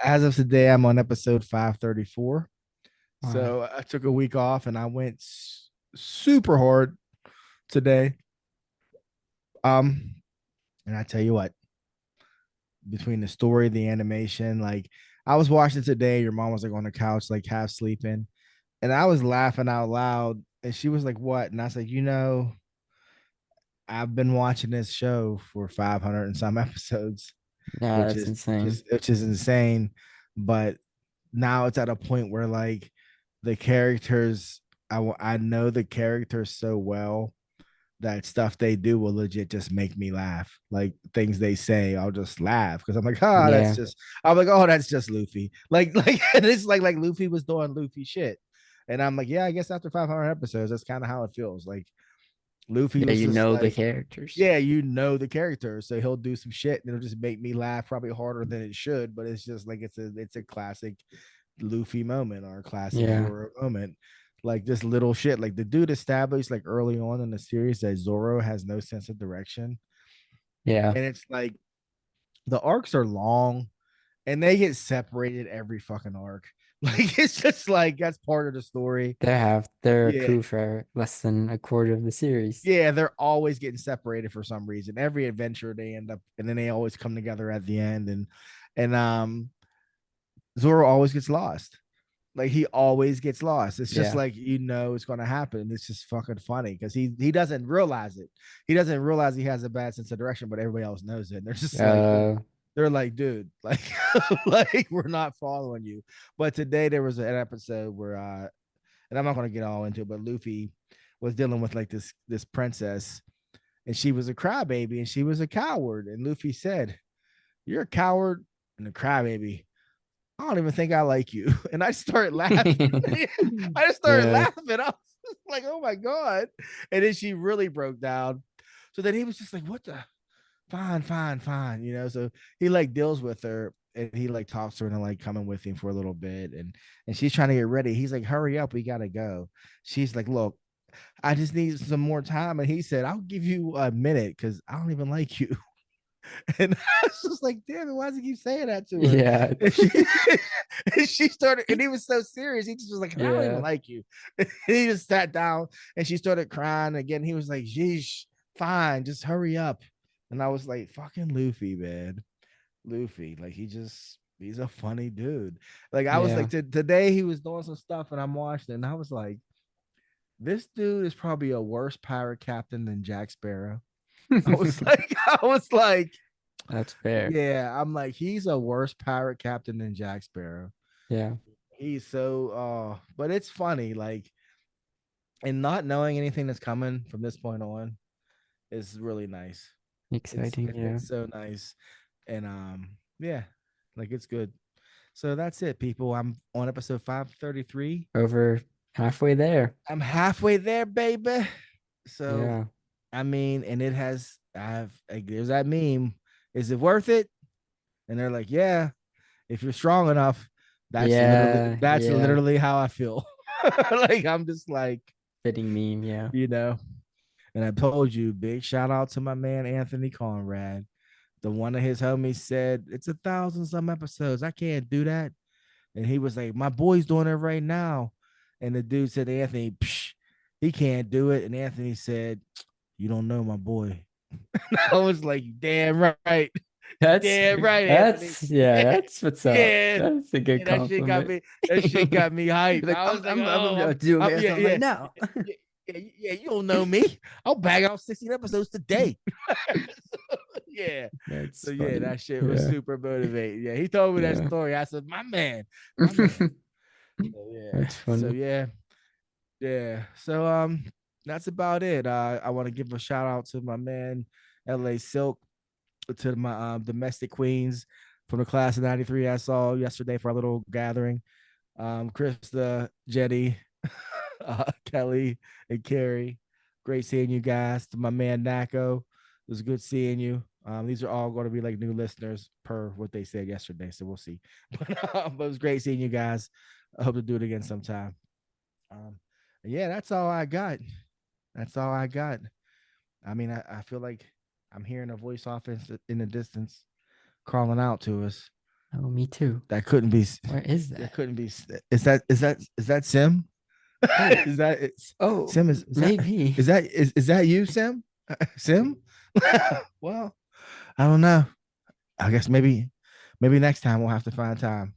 As of today, I'm on episode 534. Wow. So I took a week off and I went super hard today. And I tell you what, between the story, the animation, like I was watching today, your mom was like on the couch, like half sleeping, and I was laughing out loud, and she was like, "What?" And I was like, I've been watching this show for 500 and some episodes, Yeah, which that's is insane. which is insane. But now it's at a point where like the characters, I know the characters so well that stuff they do will legit just make me laugh. Like things they say, I'll just laugh because I'm like, Yeah. I'm like, oh, that's just Luffy. Like and it's like Luffy was doing Luffy shit. And I'm like, yeah, I guess after 500 episodes, that's kind of how it feels. Like Luffy Yeah, was you just know the like, characters. yeah, the character, so he'll do some shit and it'll just make me laugh, probably harder than it should. But it's just like it's a classic Luffy moment or a classic Yeah. Zoro moment. Like this little shit. Like the dude established like early on in the series that Zoro has no sense of direction. Yeah. And it's like the arcs are long and they get separated every fucking arc. Like it's just like that's part of the story. They're a Yeah. crew for less than a quarter of the series. Yeah, they're always getting separated for some reason. Every adventure they end up and then they always come together at the end and Zoro always gets lost. Like he always gets lost. It's just Yeah. like it's going to happen. It's just fucking funny because he doesn't realize it. He doesn't realize he has a bad sense of direction, but everybody else knows it. And they're just like they're like, dude, like like we're not following you. But today there was an episode where and I'm not going to get all into it, but Luffy was dealing with like this princess, and she was a crybaby and she was a coward. And Luffy said, "You're a coward and a crybaby. I don't even think I like you." And I started laughing. I just started Yeah. laughing. I was like, oh my God. And then she really broke down. So then he was just like, what the fine, fine, fine. So he like deals with her and he like talks to her and like coming with him for a little bit. And she's trying to get ready. He's like, hurry up, we gotta go. She's like, look, I just need some more time. And he said, I'll give you a minute because I don't even like you. And I was just like, damn it, why does he keep saying that to her? Yeah. And she started, and he was so serious. He just was like, I don't even like you. And he just sat down and she started crying again. He was like, geesh, fine, just hurry up. And I was like, fucking Luffy, man. Luffy. Like he's a funny dude. Like I was Yeah. like, today he was doing some stuff and I'm watching it, and I was like, this dude is probably a worse pirate captain than Jack Sparrow. I was like, That's fair. yeah, I'm like, he's a worse pirate captain than Jack Sparrow. Yeah. He's so but it's funny, like, and not knowing anything that's coming from this point on is really nice. Exciting. Yeah. It's so nice. And yeah, like it's good. So that's it, people. I'm on episode 533. Over halfway there. I'm halfway there, baby. So Yeah. I mean, and it has there's that meme Is it worth it? And they're like, yeah, if you're strong enough. That's Yeah, yeah. literally how I feel. Like I'm just like, Fitting meme, yeah. you know. And I told you, big shout out to my man Anthony Conrad. The one of his homies said it's 1,000 some episodes. I can't do that. And he was like, my boy's doing it right now. And the dude said, Anthony, psh, he can't do it. And Anthony said, you don't know my boy. I was like, damn right. That's Damn right, Anthony. yeah, that's what's up. Yeah. That's a good That shit got compliment. me. That shit got me hyped. Like, I was like, I'm oh, gonna do I'm it. yeah, I'm yeah, like, no. yeah. You don't know me. I'll bang out 16 episodes today. Yeah. That's So yeah, funny. that shit was Yeah. super motivating. Yeah, he told me that Yeah. story. I said, my man. So, yeah. That's funny. So yeah. Yeah. So that's about it. I want to give a shout out to my man LA Silk, to my domestic queens from the class of 93 I saw yesterday for a little gathering. Krista, Jenny, Kelly, and Carrie. Great seeing you guys. To my man Nako, it was good seeing you. These are all going to be like new listeners per what they said yesterday, so we'll see. But it was great seeing you guys. I hope to do it again sometime. Yeah, that's all I got. That's all I got. I mean, I feel like I'm hearing a voice off in the distance calling out to us. Oh, me too. That couldn't be. Where is That that? couldn't be. Is that Sim? Is that it's Oh, Sim? Is maybe. is that you, Sim? Sim? Well, I don't know. I guess maybe next time we'll have to find time.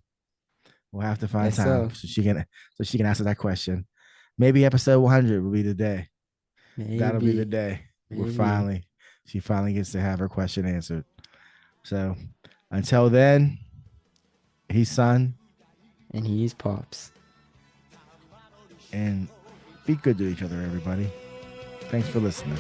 We'll have to find Guess time so. so she can answer that question. Maybe episode 100 will be the day. That'll be the Maybe. day. Maybe. She finally gets to have her question answered. So until then, he's Son, And he's Pops. and be good to each other, everybody. Thanks for listening.